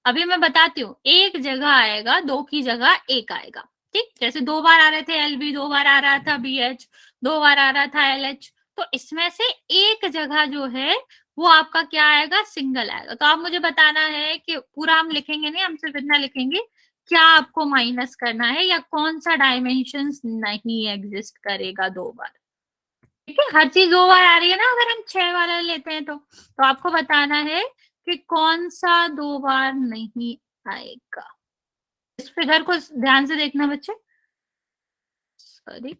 अभी मैं बताती हूँ, एक जगह आएगा, दो की जगह एक आएगा। ठीक, जैसे 2 बार आ रहे थे LB, 2 बार आ रहा था BH, 2 बार आ रहा था LH, तो इसमें से एक जगह जो है वो आपका क्या आएगा, सिंगल आएगा। तो आप मुझे बताना है कि पूरा हम लिखेंगे नहीं, हम सिर्फ इतना लिखेंगे, क्या आपको माइनस करना है, या कौन सा डायमेंशन नहीं एग्जिस्ट करेगा 2 बार। ठीक है, हर चीज 2 बार आ रही है ना, अगर हम 6 वाला लेते हैं तो आपको बताना है कि कौन सा 2 बार नहीं आएगा। इस फिगर को ध्यान से देखना बच्चे, सॉरी।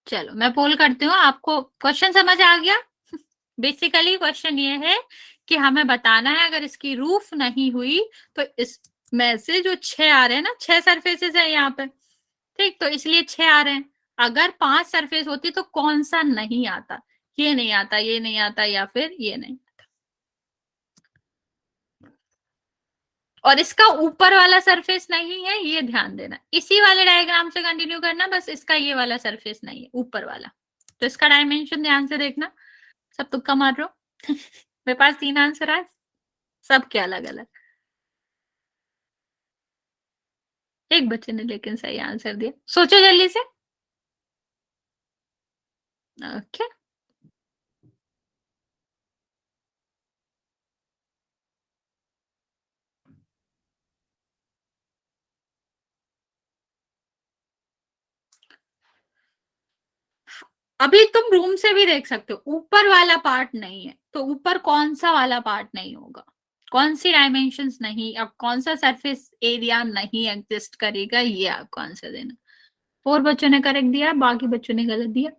चलो मैं पोल करती हूँ, आपको क्वेश्चन समझ आ गया। बेसिकली क्वेश्चन ये है कि हमें बताना है, अगर इसकी रूफ नहीं हुई तो इसमें से जो 6 आ रहे हैं ना, 6 सरफेसेस है यहाँ पे, ठीक, तो इसलिए 6 आ रहे हैं। अगर 5 सरफेस होती तो कौन सा नहीं आता, ये नहीं आता, ये नहीं आता, या फिर ये नहीं। और इसका ऊपर वाला सरफेस नहीं है, ये ध्यान देना, इसी वाले डायग्राम से कंटिन्यू करना, बस इसका ये वाला सरफेस नहीं है ऊपर वाला। तो इसका डायमेंशन ध्यान से देखना, सब तुक्का मार रहे हो मेरे पास 3 आंसर है, सब क्या अलग अलग। एक बच्चे ने लेकिन सही आंसर दिया, सोचो जल्दी से। ओके, अभी तुम रूम से भी देख सकते हो, ऊपर वाला पार्ट नहीं है, तो ऊपर कौन सा वाला पार्ट नहीं होगा, कौन सी डायमेंशंस नहीं, अब कौन सा सरफेस एरिया नहीं एग्जिस्ट करेगा, ये आपको आंसर देना। 4 बच्चों ने करेक्ट दिया, बाकी बच्चों ने गलत दिया।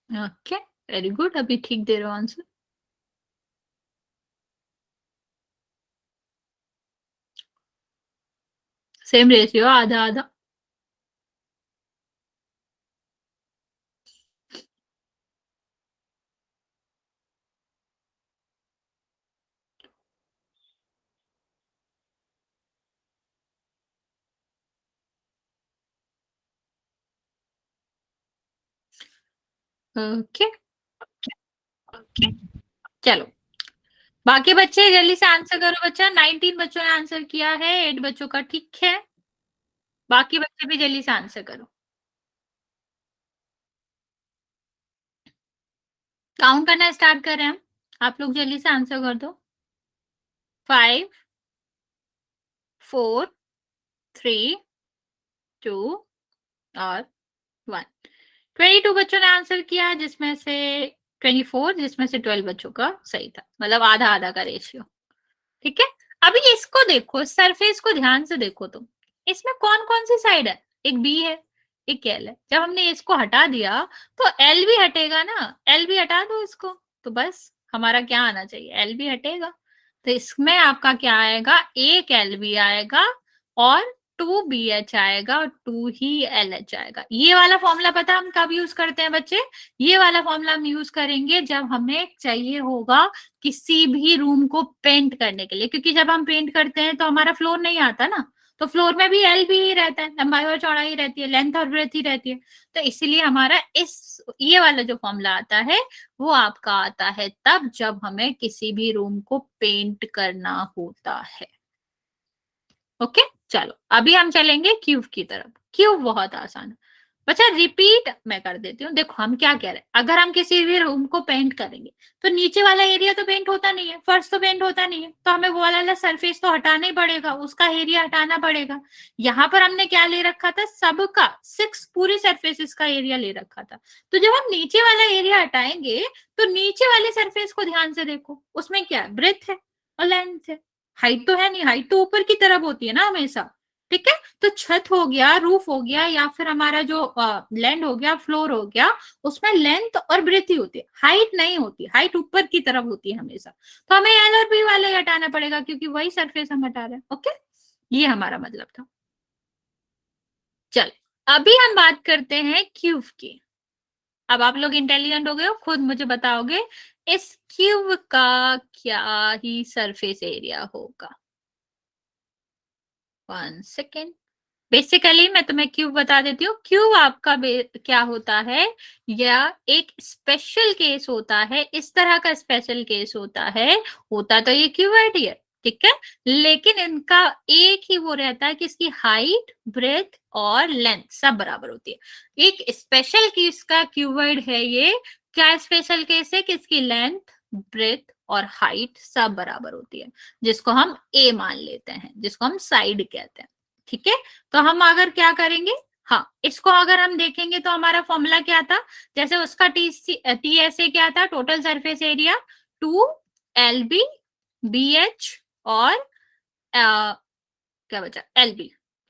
ओके, वेरी गुड, अभी ठीक दे रहे हो आंसर। सेम रेशियो, आधा आधा। ओके, चलो बाकी बच्चे जल्दी से आंसर करो बच्चा। 19 बच्चों ने आंसर किया है, 8 बच्चों का ठीक है। बाकी बच्चे भी जल्दी से आंसर करो। काउंट करना स्टार्ट कर रहे हैं हम। आप लोग जल्दी से आंसर कर दो। 5, 4, 3, 2 और 1। 22 बच्चों ने आंसर किया, जिसमें से 24, जिसमें से 12 बच्चों का सही था, मतलब आधा आधा का रेशियो। ठीक है, अभी इसको देखो, सरफेस को ध्यान से देखो तुम। इसमें कौन कौन सी साइड है? एक बी है, एक एल है। जब हमने इसको हटा दिया तो एल भी हटेगा ना, एल भी हटा दो इसको, तो बस हमारा क्या आना चाहिए? एल भी हटेगा। तो इसमें आपका क्या आएगा? एक एल भी आएगा और 2 BH आएगा और 2 ही LH आएगा। ये वाला फॉर्मूला पता हम कब यूज करते हैं बच्चे? ये वाला फॉर्मूला हम यूज करेंगे जब हमें चाहिए होगा किसी भी रूम को पेंट करने के लिए, क्योंकि जब हम पेंट करते हैं तो हमारा फ्लोर नहीं आता ना, तो फ्लोर में भी एल भी ही रहता है, लंबाई और चौड़ाई रहती है, लेंथ और ब्रेथ ही रहती है। तो इसीलिए हमारा इस ये वाला जो फॉर्मूला आता है वो आपका आता है तब जब हमें किसी भी रूम को पेंट करना होता है। ओके, चलो अभी हम चलेंगे क्यूब की तरफ। क्यूब बहुत आसान है बच्चा, रिपीट मैं कर देती हूँ। देखो हम क्या कह रहे हैं, अगर हम किसी भी रूम को पेंट करेंगे तो नीचे वाला एरिया तो पेंट होता नहीं है, फर्श तो पेंट होता नहीं है, तो हमें वो वाला सरफेस तो हटाना ही पड़ेगा, उसका एरिया हटाना पड़ेगा। यहाँ पर हमने क्या ले रखा था? सबका 6 पूरी सरफेसेस का एरिया ले रखा था। तो जब हम नीचे वाला एरिया हटाएंगे तो नीचे वाले सरफेस को ध्यान से देखो, उसमें क्या है? ब्रेथ है और लेंथ है। हाइट तो है नहीं, हाइट तो ऊपर की तरफ होती है ना हमेशा। ठीक है, तो छत हो गया, रूफ हो गया, या फिर हमारा जो लैंड हो गया, फ्लोर हो गया, उसमें लेंथ और ब्रेथ ही होती है, हाइट नहीं होती। हाइट ऊपर की तरफ होती है हमेशा। तो हमें एल और बी वाले हटाना पड़ेगा क्योंकि वही सरफेस हम हटा रहे हैं। ओके, ये हमारा मतलब था। चल अभी हम बात करते हैं क्यूब की। अब आप लोग इंटेलिजेंट हो गए हो, खुद मुझे बताओगे इस क्यूब का क्या ही सरफेस एरिया होगा। 1 सेकेंड। बेसिकली मैं तुम्हें क्यूब बता देती हूँ। क्यूब आपका क्या होता है, या एक स्पेशल केस होता है, इस तरह का स्पेशल केस होता है। होता तो ये क्यूबॉइड ही है, ठीक है, लेकिन इनका एक ही वो रहता है कि इसकी हाइट, ब्रेथ और लेंथ सब बराबर होती है। एक स्पेशल केस का क्यूबॉइड है ये। क्या स्पेशल केस है कि इसकी लेंथ, ब्रेथ और हाइट सब बराबर होती है, जिसको हम ए मान लेते हैं, जिसको हम साइड कहते हैं। ठीक है, तो हम अगर क्या करेंगे, हाँ इसको अगर हम देखेंगे तो हमारा फॉर्मूला क्या था? जैसे उसका TSA क्या था? Total surface area 2 LB BH और क्या बचा?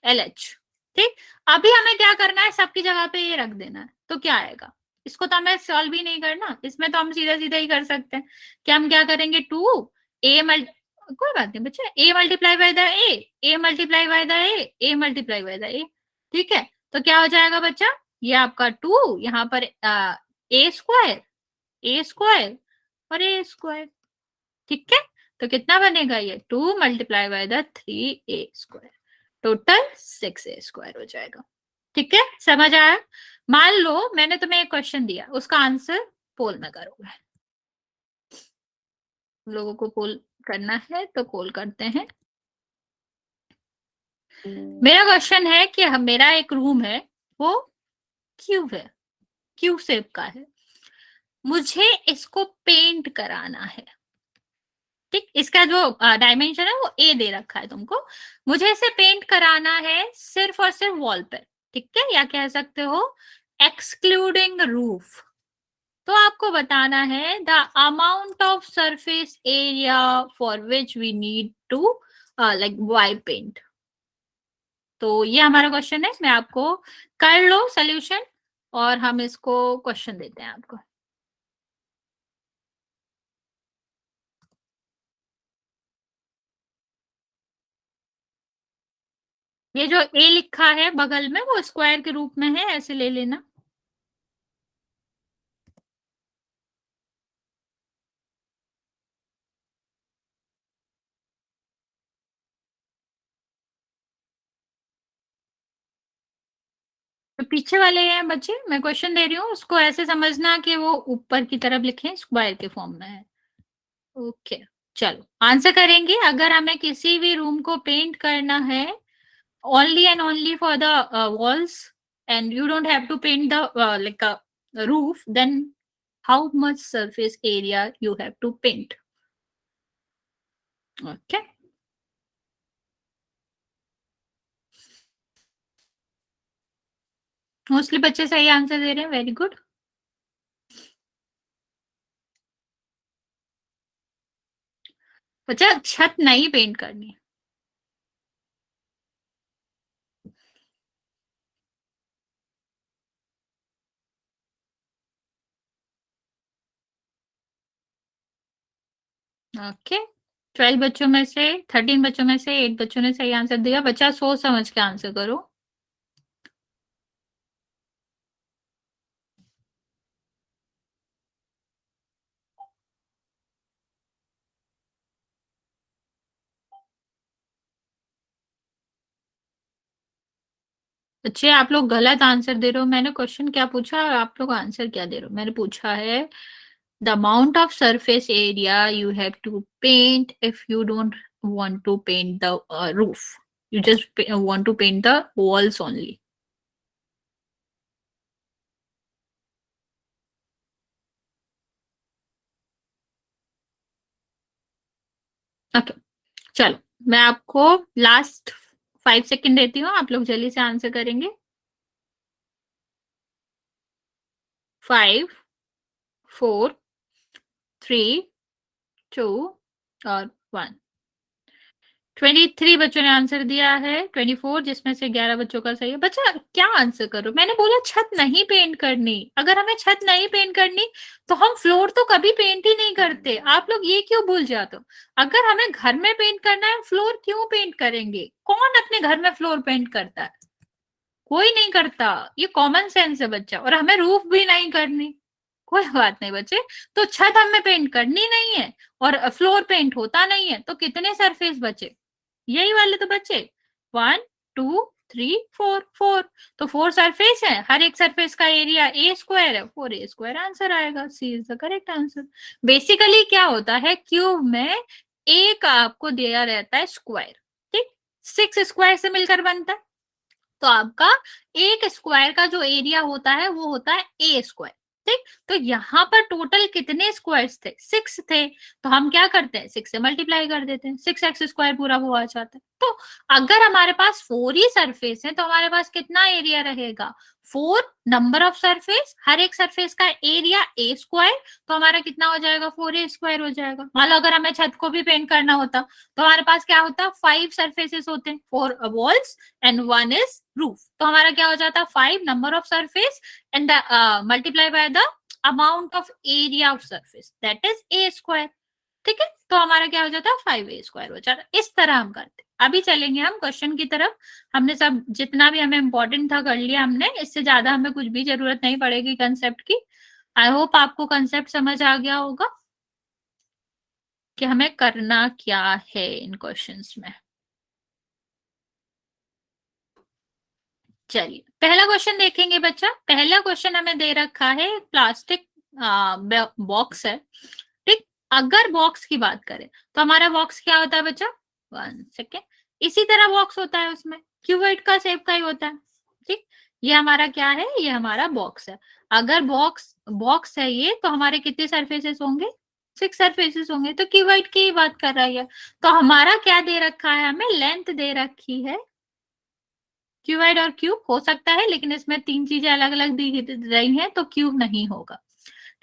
LH। ठीक, अभी हमें क्या करना है? सबकी जगह पे ये रख देना है, तो क्या आएगा? इसको तो हमें सॉल्व ही नहीं करना, इसमें तो हम सीधा सीधा ही कर सकते हैं कि हम क्या करेंगे? 2 A कोई बात नहीं बच्चे, A multiply by the A multiply by the A multiply by the A। ठीक है, तो क्या हो जाएगा बच्चा? ये आपका 2, यहाँ पर A स्क्वायर और A स्क्वायर। ठीक है, तो कितना बनेगा? ये 2 multiply by the 3A square, total 6A square हो जाएगा। ठीक है, समझ आया? मान लो मैंने तुम्हें एक क्वेश्चन दिया, उसका आंसर पोल में करोगे। लोगों को पोल करना है तो पोल करते हैं। मेरा क्वेश्चन है कि मेरा एक रूम है, वो क्यूब है, क्यूब शेप का है, मुझे इसको पेंट कराना है। ठीक, इसका जो डायमेंशन है वो ए दे रखा है तुमको। मुझे इसे पेंट कराना है सिर्फ और सिर्फ वॉल पे। ठीक है, या कह सकते हो एक्सक्लूडिंग रूफ। तो आपको बताना है the amount of surface area for which we need to like white paint. तो ये हमारा क्वेश्चन है, मैं आपको कर लो सोल्यूशन और हम इसको क्वेश्चन देते हैं आपको। ये जो ए लिखा है बगल में वो स्क्वायर के रूप में है, ऐसे ले लेना। तो पीछे वाले हैं बच्चे, मैं क्वेश्चन दे रही हूँ, उसको ऐसे समझना कि वो ऊपर की तरफ लिखे, स्क्वायर के फॉर्म में है। ओके, चलो आंसर करेंगे। अगर हमें किसी भी रूम को पेंट करना है only and only for the walls and you don't have to paint the like a roof, then how much surface area you have to paint? Okay, mostly बच्चे सही आंसर दे रहे हैं, वेरी गुड। बच्चा छत नहीं paint करनी। Okay, 12 बच्चों में से 13 बच्चों में से 8 बच्चों ने सही आंसर दिया। बच्चा सोच समझ के आंसर करो। बच्चे आप लोग गलत आंसर दे रहे हो। मैंने क्वेश्चन क्या पूछा और आप लोग आंसर क्या दे रहे हो? मैंने पूछा है the amount of surface area you have to paint if you don't want to paint the roof, you just want to paint the walls only. Okay, चलो मैं आपको लास्ट 5 सेकेंड देती हूँ, आप लोग जल्दी से आंसर करेंगे। 5, 4, 3, 2 और 1। 23 बच्चों ने आंसर दिया है, 24 जिसमें से 11 बच्चों का सही है। बच्चा क्या आंसर करो, मैंने बोला छत नहीं पेंट करनी। अगर हमें छत नहीं पेंट करनी तो हम फ्लोर तो कभी पेंट ही नहीं करते। आप लोग ये क्यों भूल जाते हो? अगर हमें घर में पेंट करना है, फ्लोर क्यों पेंट करेंगे? कौन अपने घर में फ्लोर पेंट करता है? कोई नहीं करता। ये कॉमन सेंस है बच्चा। और हमें रूफ भी नहीं करनी। कोई बात नहीं बच्चे, तो छत हमें पेंट करनी नहीं है और फ्लोर पेंट होता नहीं है, तो कितने सरफेस बचे? यही वाले तो बच्चे, 1, 2, 3, 4, 4। तो 4 सरफेस है, हर एक सरफेस का एरिया ए स्क्वायर है, 4a² आंसर आएगा। C is the correct answer. Basically क्या होता है, क्यूब में एक आपको दिया रहता है स्क्वायर, ठीक, 6 स्क्वायर से मिलकर बनता है। तो आपका एक स्क्वायर का जो एरिया होता है वो होता है ए स्क्वायर, ठीक। तो यहाँ पर टोटल कितने स्क्वायर्स थे? 6 थे। तो हम क्या करते हैं, 6 से मल्टीप्लाई कर देते हैं, 6x² पूरा वो आ जाता है। तो अगर हमारे पास 4 ही सरफेस है तो हमारे पास कितना एरिया रहेगा? 4 नंबर ऑफ सरफेस, हर एक सरफेस का एरिया ए स्क्वायर, तो हमारा कितना हो जाएगा? 4a² हो जाएगा। मान लो अगर हमें छत को भी पेंट करना होता तो हमारे पास क्या होता? 5 सरफेसेस होते हैं, 4 वॉल्स एंड 1 इज रूफ। तो हमारा क्या हो जाता? 5 number of surface and multiply by the amount of area of surface, that is a²। ठीक है, तो हमारा क्या हो जाता है? 5a² हो जाता है। इस तरह हम करते हैं। अभी चलेंगे हम क्वेश्चन की तरफ। हमने सब जितना भी हमें इम्पोर्टेंट था कर लिया हमने, इससे ज्यादा हमें कुछ भी जरूरत नहीं पड़ेगी कंसेप्ट की। आई होप आपको कंसेप्ट समझ आ गया होगा कि हमें करना क्या है इन क्वेश्चंस में। चलिए पहला क्वेश्चन देखेंगे बच्चा। पहला क्वेश्चन हमें दे रखा है, प्लास्टिक बॉक्स है, ठीक। अगर बॉक्स की बात करें तो हमारा बॉक्स क्या होता है बच्चा? 1 सेकेंड। इसी तरह बॉक्स होता है, उसमें क्यूबॉइड का शेप का ही होता है, ठीक। ये हमारा क्या है? ये हमारा बॉक्स है। अगर बॉक्स बॉक्स है ये, तो हमारे कितने सरफेसेस होंगे? 6 सरफेसेस होंगे। तो क्यूबॉइड की ही बात कर रही है। तो हमारा क्या दे रखा है? हमें लेंथ दे रखी है। क्यूबाइड और क्यूब हो सकता है, लेकिन इसमें 3 चीजें अलग अलग दी रही हैं, तो क्यूब नहीं होगा,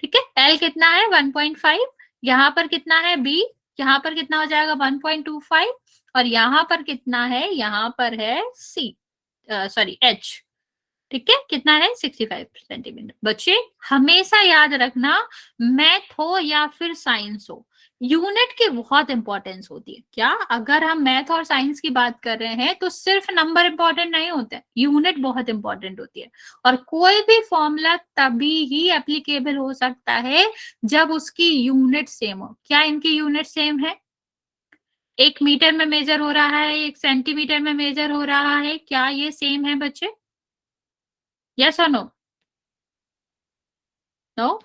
ठीक है। एल कितना है? 1.5। यहाँ पर कितना है? बी। यहाँ पर कितना हो जाएगा? 1.25। और यहाँ पर कितना है? यहाँ पर है सी, सॉरी एच, ठीक है। कितना है? 65 सेंटीमीटर। बच्चे हमेशा याद रखना, मैथ हो या फिर साइंस हो, यूनिट की बहुत इंपॉर्टेंस होती है। क्या? अगर हम मैथ और साइंस की बात कर रहे हैं तो सिर्फ नंबर इंपॉर्टेंट नहीं होते हैं, यूनिट बहुत इंपॉर्टेंट होती है। और कोई भी फॉर्मूला तभी ही एप्लीकेबल हो सकता है जब उसकी यूनिट सेम हो। क्या इनकी यूनिट सेम है? 1 मीटर में मेजर हो रहा है, 1 सेंटीमीटर में मेजर हो रहा है, क्या ये सेम है बच्चे? यस और नो? नो?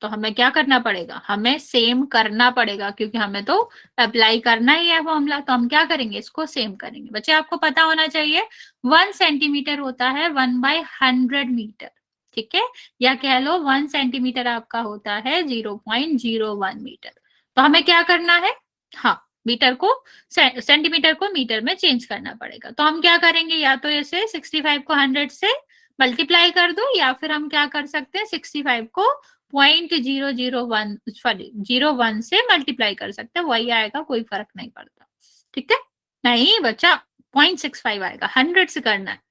तो हमें क्या करना पड़ेगा, हमें सेम करना पड़ेगा, क्योंकि हमें तो अप्लाई करना ही है फॉर्मूला। तो हम क्या करेंगे, इसको सेम करेंगे। बच्चे आपको पता होना चाहिए 1 सेंटीमीटर होता है 1/100 मीटर, ठीक है, या कह लो 1 सेंटीमीटर आपका होता है 0.01 मीटर। तो हमें क्या करना है, हाँ, मीटर को सेंटीमीटर को मीटर में चेंज करना पड़ेगा। तो हम क्या करेंगे, या तो इसे 65 को 100 से मल्टीप्लाई कर दो, या फिर हम क्या कर सकते हैं, 65 को 0.001 सॉरी 01 से मल्टीप्लाई कर सकते हैं, वही आएगा, कोई फर्क नहीं पड़ता, ठीक है। नहीं बच्चा, 0.65 आएगा, 100 से करना है,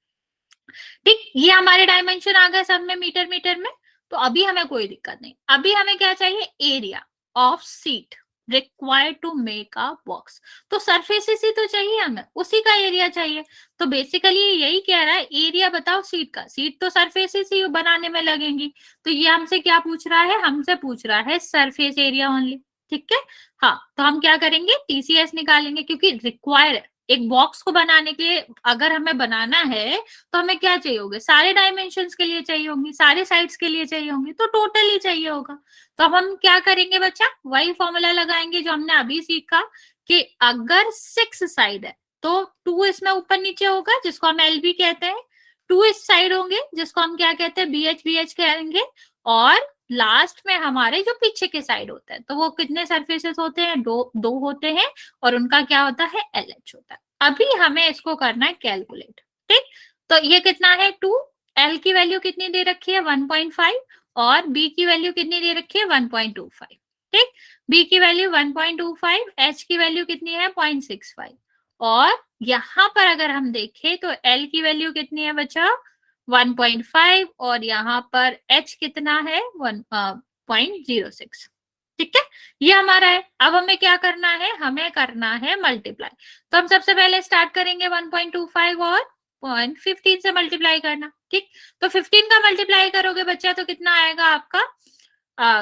ठीक। ये हमारे डायमेंशन आ गए सब में मीटर मीटर में। तो अभी हमें कोई दिक्कत नहीं, अभी हमें क्या चाहिए, area of sheet required to make a box. तो सरफेसेस ही तो चाहिए हमें, उसी का एरिया चाहिए। तो बेसिकली यही कह रहा है, एरिया बताओ सीट का, सीट तो सरफेसेस ही बनाने में लगेंगी। तो ये हमसे क्या पूछ रहा है, हमसे पूछ रहा है सरफेस एरिया ओनली, ठीक है। हाँ, तो हम क्या करेंगे, टीसीएस निकालेंगे, क्योंकि रिक्वायर्ड एक बॉक्स को बनाने के लिए, अगर हमें बनाना है तो हमें क्या चाहिए होंगे, सारे डायमेंशंस के लिए चाहिए होंगी, सारे साइड्स के लिए चाहिए होंगी, तो टोटल ही चाहिए होगा। तो अब हम क्या करेंगे बच्चा, वही फॉर्मूला लगाएंगे जो हमने अभी सीखा, कि अगर 6 साइड है तो 2 इसमें ऊपर नीचे होगा, जिसको हम एल बी कहते हैं, 2 इस साइड होंगे, जिसको हम क्या कहते हैं, बी एच कहेंगे, और लास्ट में हमारे जो पीछे के साइड होता है, तो वो कितने सरफेसेस होते हैं, दो होते हैं, और उनका क्या होता है, एल एच होता है। अभी हमें इसको करना है कैलकुलेट, ठीक। तो ये कितना है 2, एल की वैल्यू कितनी दे रखी है 1.5, और बी की वैल्यू कितनी दे रखी है 1.25, ठीक। बी की वैल्यू 1.25, एच की वैल्यू कितनी है 0.65, और यहां पर अगर हम देखें तो एल की वैल्यू कितनी है बच्चा 1.5, और यहाँ पर एच कितना है 1.06, ठीक है। ये हमारा है। अब हमें क्या करना है, हमें करना है मल्टीप्लाई। तो हम सबसे पहले स्टार्ट करेंगे 1.25 और 0.15 से मल्टीप्लाई करना, ठीक। तो 15 का मल्टीप्लाई करोगे बच्चा तो कितना आएगा आपका,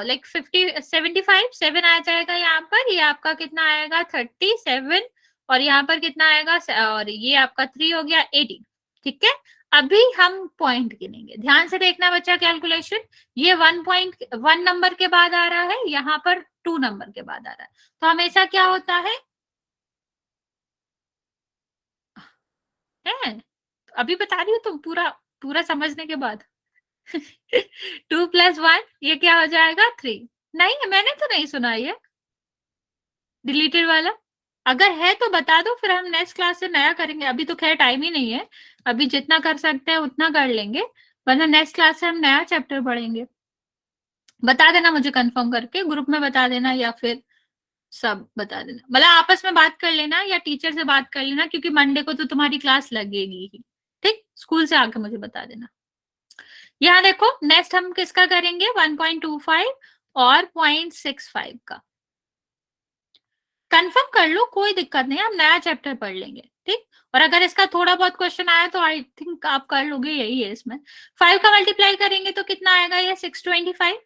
लाइक 75 7 आ जाएगा यहाँ पर, ये आपका कितना आएगा 37, और यहाँ पर कितना आएगा, और ये आपका 3 हो गया 18, ठीक है। अभी हम पॉइंट गिनेंगे, ध्यान से देखना बच्चा कैलकुलेशन। ये 1.1 नंबर के बाद आ रहा है, यहाँ पर 2 नंबर के बाद आ रहा है। तो हमेशा क्या होता है? अभी बता रही हूँ तुम पूरा पूरा समझने के बाद। 2 + 1 ये क्या हो जाएगा 3। नहीं, मैंने तो नहीं सुना ये डिलीटेड वाला। अगर है तो बता दो, फिर हम नेक्स्ट क्लास से नया करेंगे। अभी तो खैर टाइम ही नहीं है, अभी जितना कर सकते हैं उतना कर लेंगे, वरना नेक्स्ट क्लास से हम नया चैप्टर पढ़ेंगे। बता देना मुझे कंफर्म करके, ग्रुप में बता देना, या फिर सब बता देना, मतलब आपस में बात कर लेना या टीचर से बात कर लेना, क्योंकि मंडे को तो तुम्हारी क्लास लगेगी ही, ठीक। स्कूल से आके मुझे बता देना। यहाँ देखो, नेक्स्ट हम किसका करेंगे, 1.25 और 0.65 का। कंफर्म कर लो, कोई दिक्कत नहीं, हम नया चैप्टर पढ़ लेंगे, ठीक। और अगर इसका थोड़ा बहुत क्वेश्चन आया तो आई थिंक आप कर लोगे, यही है इसमें। 5 का मल्टीप्लाई करेंगे तो कितना आएगा, ये 625,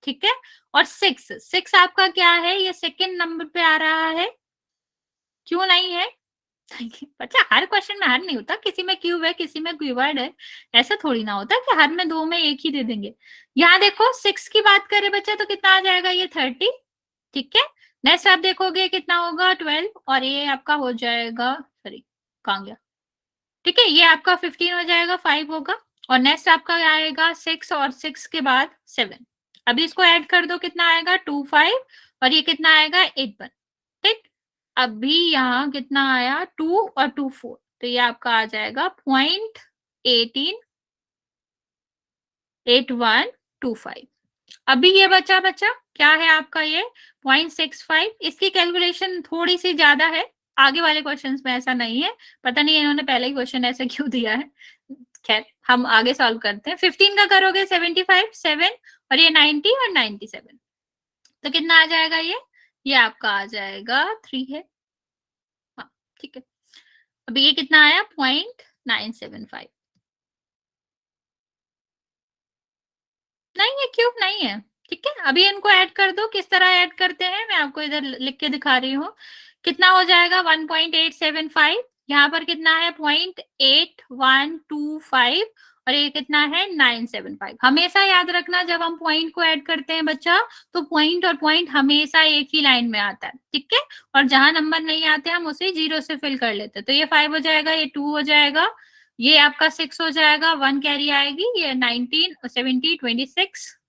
ठीक है। और 6 आपका क्या है, ये सेकेंड नंबर पे आ रहा है, क्यों नहीं है? बच्चा हर क्वेश्चन में हर नहीं होता, किसी में क्यूब है, किसी में क्यूबर्ड है, ऐसा थोड़ी ना होता कि हर में 2 में एक ही दे देंगे। यहाँ देखो 6 की बात करें बच्चा तो कितना आ जाएगा, ये 30, ठीक है। नेक्स्ट आप देखोगे कितना होगा 12, और ये आपका हो जाएगा, सॉरी कहाँ गया, ठीक है, ये आपका 15 हो जाएगा, 5 होगा। और नेक्स्ट आपका आएगा 6, और 6 के बाद 7। अभी इसको ऐड कर दो, कितना आएगा 2 5, और ये कितना आएगा 8 1, ठीक। अभी यहाँ कितना आया 2 और 2 4, तो ये आपका आ जाएगा 0.8125। अभी ये बचा बचा क्या है आपका, ये 0.65। इसकी कैलकुलेशन थोड़ी सी ज्यादा है, आगे वाले क्वेश्चंस में ऐसा नहीं है, पता नहीं इन्होंने पहले ही क्वेश्चन ऐसे क्यों दिया है। खैर हम आगे सॉल्व करते हैं। 15 का करोगे 75 7, और ये 90 और 97, तो कितना आ जाएगा, ये आपका आ जाएगा 3 है, हाँ ठीक है। अभी ये कितना आया 0.975, नहीं ये क्यूब नहीं है, ठीक है। अभी इनको ऐड कर दो, किस तरह ऐड करते हैं मैं आपको इधर लिख के दिखा रही हूँ। कितना हो जाएगा 1.875, यहाँ पर कितना है 0.8125, और ये कितना है 975। हमेशा याद रखना जब हम पॉइंट को ऐड करते हैं बच्चा, तो पॉइंट और पॉइंट हमेशा एक ही लाइन में आता है, ठीक है। और जहां नंबर नहीं आते हम उसे 0 से फिल कर लेते हैं। तो ये 5 हो जाएगा, ये 2 हो जाएगा, ये आपका 6 हो जाएगा, 1 कैरी आएगी, ये 19 70 26,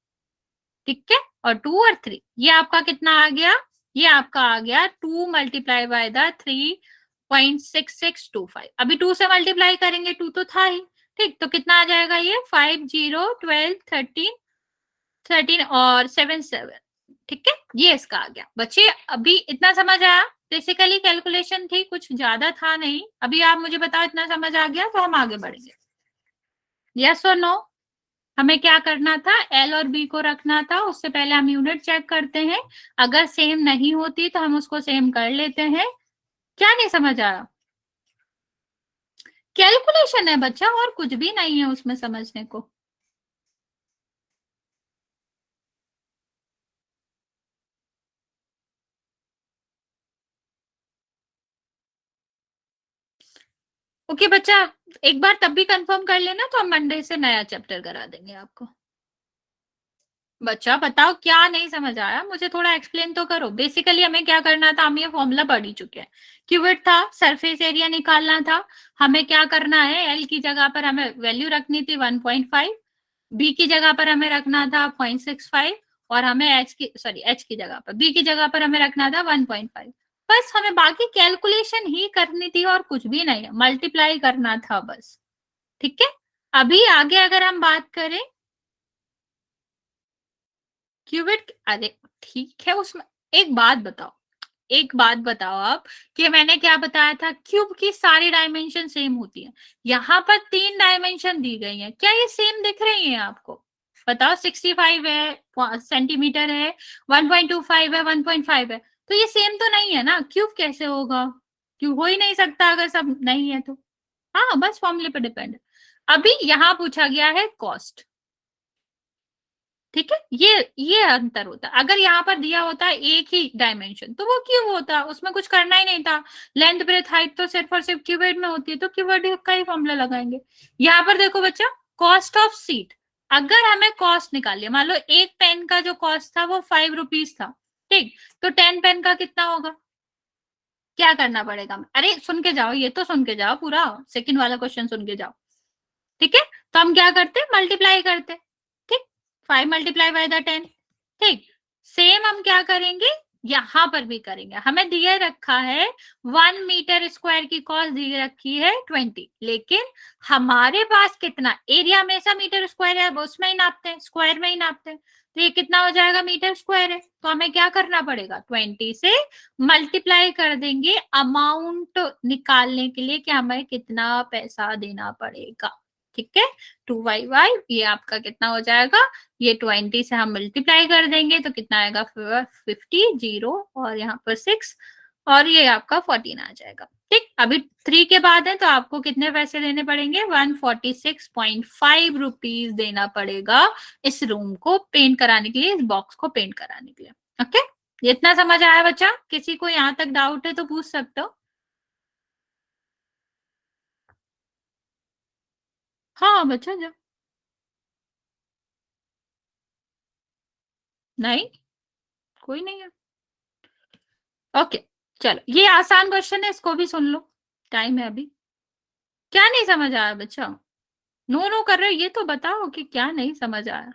ठीक है। और 2 और 3, ये आपका कितना आ गया, ये आपका आ गया 2 मल्टीप्लाई बाय द 3.6625। अभी 2 से मल्टीप्लाई करेंगे, 2 तो था ही, ठीक। तो कितना आ जाएगा, ये 5 0 12 13 13 और 7 7, ठीक है। ये इसका आ गया बच्चे। अभी इतना समझ आया? बेसिकली कैलकुलेशन थी, कुछ ज्यादा था नहीं। अभी आप मुझे बताओ, इतना समझ आ गया तो हम आगे बढ़ेंगे। यस और नो? हमें क्या करना था, एल और बी को रखना था। उससे पहले हम यूनिट चेक करते हैं, अगर सेम नहीं होती तो हम उसको सेम कर लेते हैं। क्या नहीं समझ आया? कैलकुलेशन है बच्चा, और कुछ भी नहीं है उसमें समझने को। ओके बच्चा, एक बार तब भी कंफर्म कर लेना, तो हम मंडे से नया चैप्टर करा देंगे आपको। बच्चा बताओ क्या नहीं समझ आया, मुझे थोड़ा एक्सप्लेन तो करो। बेसिकली हमें क्या करना था, हम ये फॉर्मूला पढ़ ही चुके हैं। क्यूबिट था, सरफेस एरिया निकालना था। हमें क्या करना है, एल की जगह पर हमें वैल्यू रखनी थी 1.5, बी की जगह पर हमें रखना था 0.65, और हमें एच की जगह पर, बी की जगह पर हमें रखना था 1.5। बस हमें बाकी कैलकुलेशन ही करनी थी और कुछ भी नहीं है, मल्टीप्लाई करना था बस, ठीक है। अभी आगे अगर हम बात करें क्यूबिट, अरे ठीक है, उसमें एक बात बताओ, एक बात बताओ आप, कि मैंने क्या बताया था, क्यूब की सारी डायमेंशन सेम होती है। यहाँ पर 3 डायमेंशन दी गई हैं, क्या ये सेम दिख रही हैं आपको? बताओ, 65 है सेंटीमीटर है, 1.25 है, 1.5 है, तो ये सेम तो नहीं है ना, क्यूब कैसे होगा? क्यूब हो ही नहीं सकता अगर सब नहीं है तो। हाँ, बस फॉर्मूले पे डिपेंड है। अभी यहाँ पूछा गया है कॉस्ट, ठीक है। ये अंतर होता है। अगर यहाँ पर दिया होता है एक ही डायमेंशन, तो वो क्यूब होता, उसमें कुछ करना ही नहीं था। लेंथ ब्रेथ हाइट तो सिर्फ और सिर्फ क्यूबिट में होती है, तो क्यूबिट का ही फॉर्मूला लगाएंगे। यहाँ पर देखो बच्चा, कॉस्ट ऑफ सीट, अगर हमें कॉस्ट निकालिए, मान लो एक पेन का जो कॉस्ट था वो 5 रुपीज था, ठीक। तो 10 पेन का कितना होगा? क्या करना पड़ेगा? अरे सुन के जाओ, ये तो सुन के जाओ, पूरा सेकंड वाला क्वेश्चन सुन के जाओ, ठीक है। तो हम क्या करते, मल्टीप्लाई करते, ठीक। 5 मल्टीप्लाई बाय द 10, ठीक। सेम हम क्या करेंगे, यहां पर भी करेंगे। हमें दिए रखा है 1 मीटर स्क्वायर की कॉस्ट दी रखी है 20, लेकिन हमारे पास कितना एरिया, में सा मीटर स्क्वायर है, उसमें ही नापते हैं, स्क्वायर में ही नापते हैं। तो ये कितना हो जाएगा, मीटर स्क्वायर है। तो हमें क्या करना पड़ेगा, 20 से मल्टीप्लाई कर देंगे अमाउंट निकालने के लिए, कि हमें कितना पैसा देना पड़ेगा, ठीक है। 2y ये आपका कितना हो जाएगा, ये 20 से हम मल्टीप्लाई कर देंगे तो कितना आएगा, 50 जीरो और यहाँ पर 6, और ये आपका 14 आ जाएगा, ठीक। अभी 3 के बाद है, तो आपको कितने पैसे देने पड़ेंगे, 146.5 रुपीज देना पड़ेगा इस रूम को पेंट कराने के लिए, इस बॉक्स को पेंट कराने के लिए, ओके। ये इतना समझ आया बच्चा? किसी को यहाँ तक डाउट है तो पूछ सकते हो। हाँ बच्चा, जब नहीं, कोई नहीं है, ओके। चलो, ये आसान क्वेश्चन है, इसको भी सुन लो, टाइम है अभी। क्या नहीं समझ आया बच्चा? नो नो कर रहे हो, ये तो बताओ कि क्या नहीं समझ आया।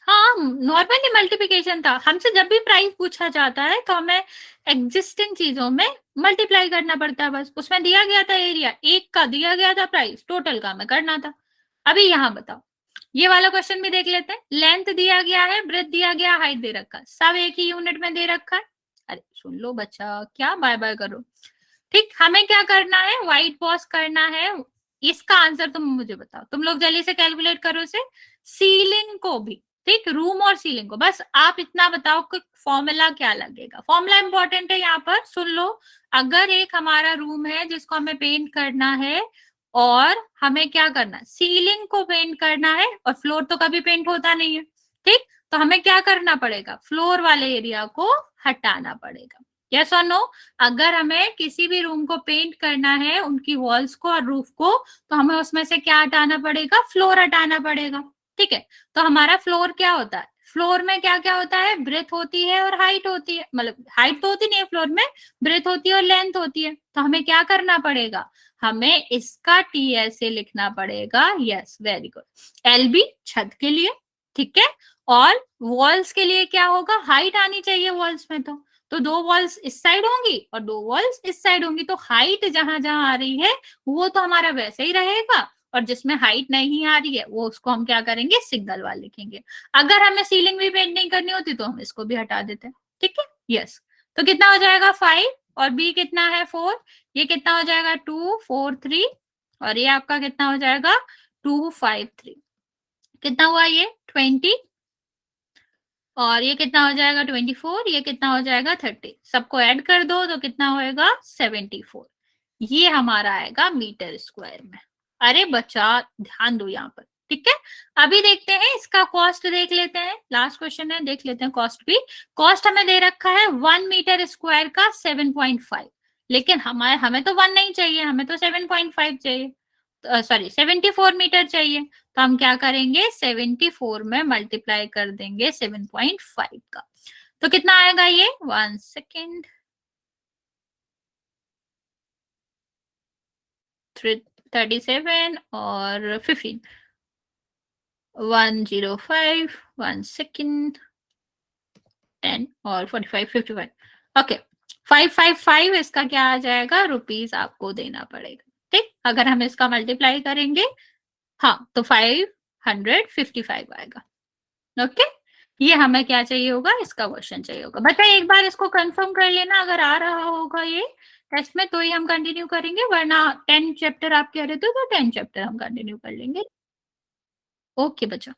हाँ, नॉर्मली मल्टीप्लिकेशन था। हमसे जब भी प्राइस पूछा जाता है तो हमें एग्जिस्टिंग चीजों में मल्टीप्लाई करना पड़ता है, बस। उसमें दिया गया था एरिया, एक का दिया गया था प्राइस, टोटल का हमें करना था। अभी यहाँ बताओ, ये वाला क्वेश्चन भी देख लेते हैं। लेंथ दिया गया है, ब्रेथ दिया गया, हाइट दे रखा है, सब एक ही यूनिट में दे रखा है। अरे सुन लो बच्चा, क्या बाय बाय करो, ठीक। हमें क्या करना है, व्हाइट वॉश करना है। इसका आंसर तुम मुझे बताओ, तुम लोग जल्दी से कैलकुलेट करो इसे। सीलिंग को भी, ठीक, रूम और सीलिंग को, बस आप इतना बताओ कि फॉर्मूला क्या लगेगा। फॉर्मूला इंपॉर्टेंट है, यहाँ पर सुन लो। अगर एक हमारा रूम है जिसको हमें पेंट करना है, और हमें क्या करना है, सीलिंग को पेंट करना है, और फ्लोर तो कभी पेंट होता नहीं है, ठीक। तो हमें क्या करना पड़ेगा, फ्लोर वाले एरिया को हटाना पड़ेगा, यस और नो? अगर हमें किसी भी रूम को पेंट करना है, उनकी वॉल्स को और रूफ को, तो हमें उसमें से क्या हटाना पड़ेगा? फ्लोर हटाना पड़ेगा। ठीक है, तो हमारा फ्लोर क्या होता है? फ्लोर में क्या क्या होता है? ब्रेथ होती है और हाइट होती है, मतलब हाइट तो होती नहीं है फ्लोर में, ब्रेथ होती है और लेंथ होती है। तो हमें क्या करना पड़ेगा? हमें इसका टी ऐसे लिखना पड़ेगा। Yes, very good. एलबी छत के लिए, ठीक है, और वॉल्स के लिए क्या होगा? हाइट आनी चाहिए वॉल्स में, तो दो वॉल्स इस साइड होंगी और दो वॉल्स इस साइड होंगी, तो हाइट जहां जहां आ रही है वो तो हमारा वैसे ही रहेगा, और जिसमें हाइट नहीं आ रही है वो उसको हम क्या करेंगे? सिग्नल वाल लिखेंगे। अगर हमें सीलिंग भी पेंट नहीं करनी होती तो हम इसको भी हटा देते हैं। ठीक है, यस। तो कितना हो जाएगा? 5, और बी कितना है? 4। ये कितना हो जाएगा? 2 4 3, और ये आपका कितना हो जाएगा? 2 5 3। कितना हुआ ये? 20, और ये कितना हो जाएगा? 24, ये कितना हो जाएगा? 30। सबको ऐड कर दो तो कितना होएगा? 74। ये हमारा आएगा मीटर स्क्वायर में। अरे बच्चा ध्यान दो यहाँ पर, ठीक है। अभी देखते हैं इसका कॉस्ट, देख लेते हैं, लास्ट क्वेश्चन है, देख लेते हैं कॉस्ट भी। कॉस्ट हमें दे रखा है 1 मीटर स्क्वायर का 7.5, लेकिन हमें तो 1 नहीं चाहिए, हमें तो 7.5 चाहिए, सॉरी 74 मीटर चाहिए। तो हम क्या करेंगे? 74 में मल्टीप्लाई कर देंगे 7.5 का, तो कितना आएगा ये? 1 सेकेंड, 37 और 15, 105, 1 सेकेंड, 10 और 45, 55। ओके, 555 इसका क्या आ जाएगा? रुपीज आपको देना पड़ेगा। ठीक, अगर हम इसका मल्टीप्लाई करेंगे, हाँ, तो 555 आएगा। ओके, ये हमें क्या चाहिए होगा? इसका क्वेश्चन चाहिए होगा। बच्चा एक बार इसको कंफर्म कर लेना, अगर आ रहा होगा ये टेस्ट में तो ही हम कंटिन्यू करेंगे, वरना 10 चैप्टर आप कह रहे थे तो 10 चैप्टर हम कंटिन्यू कर लेंगे। ओके बच्चा।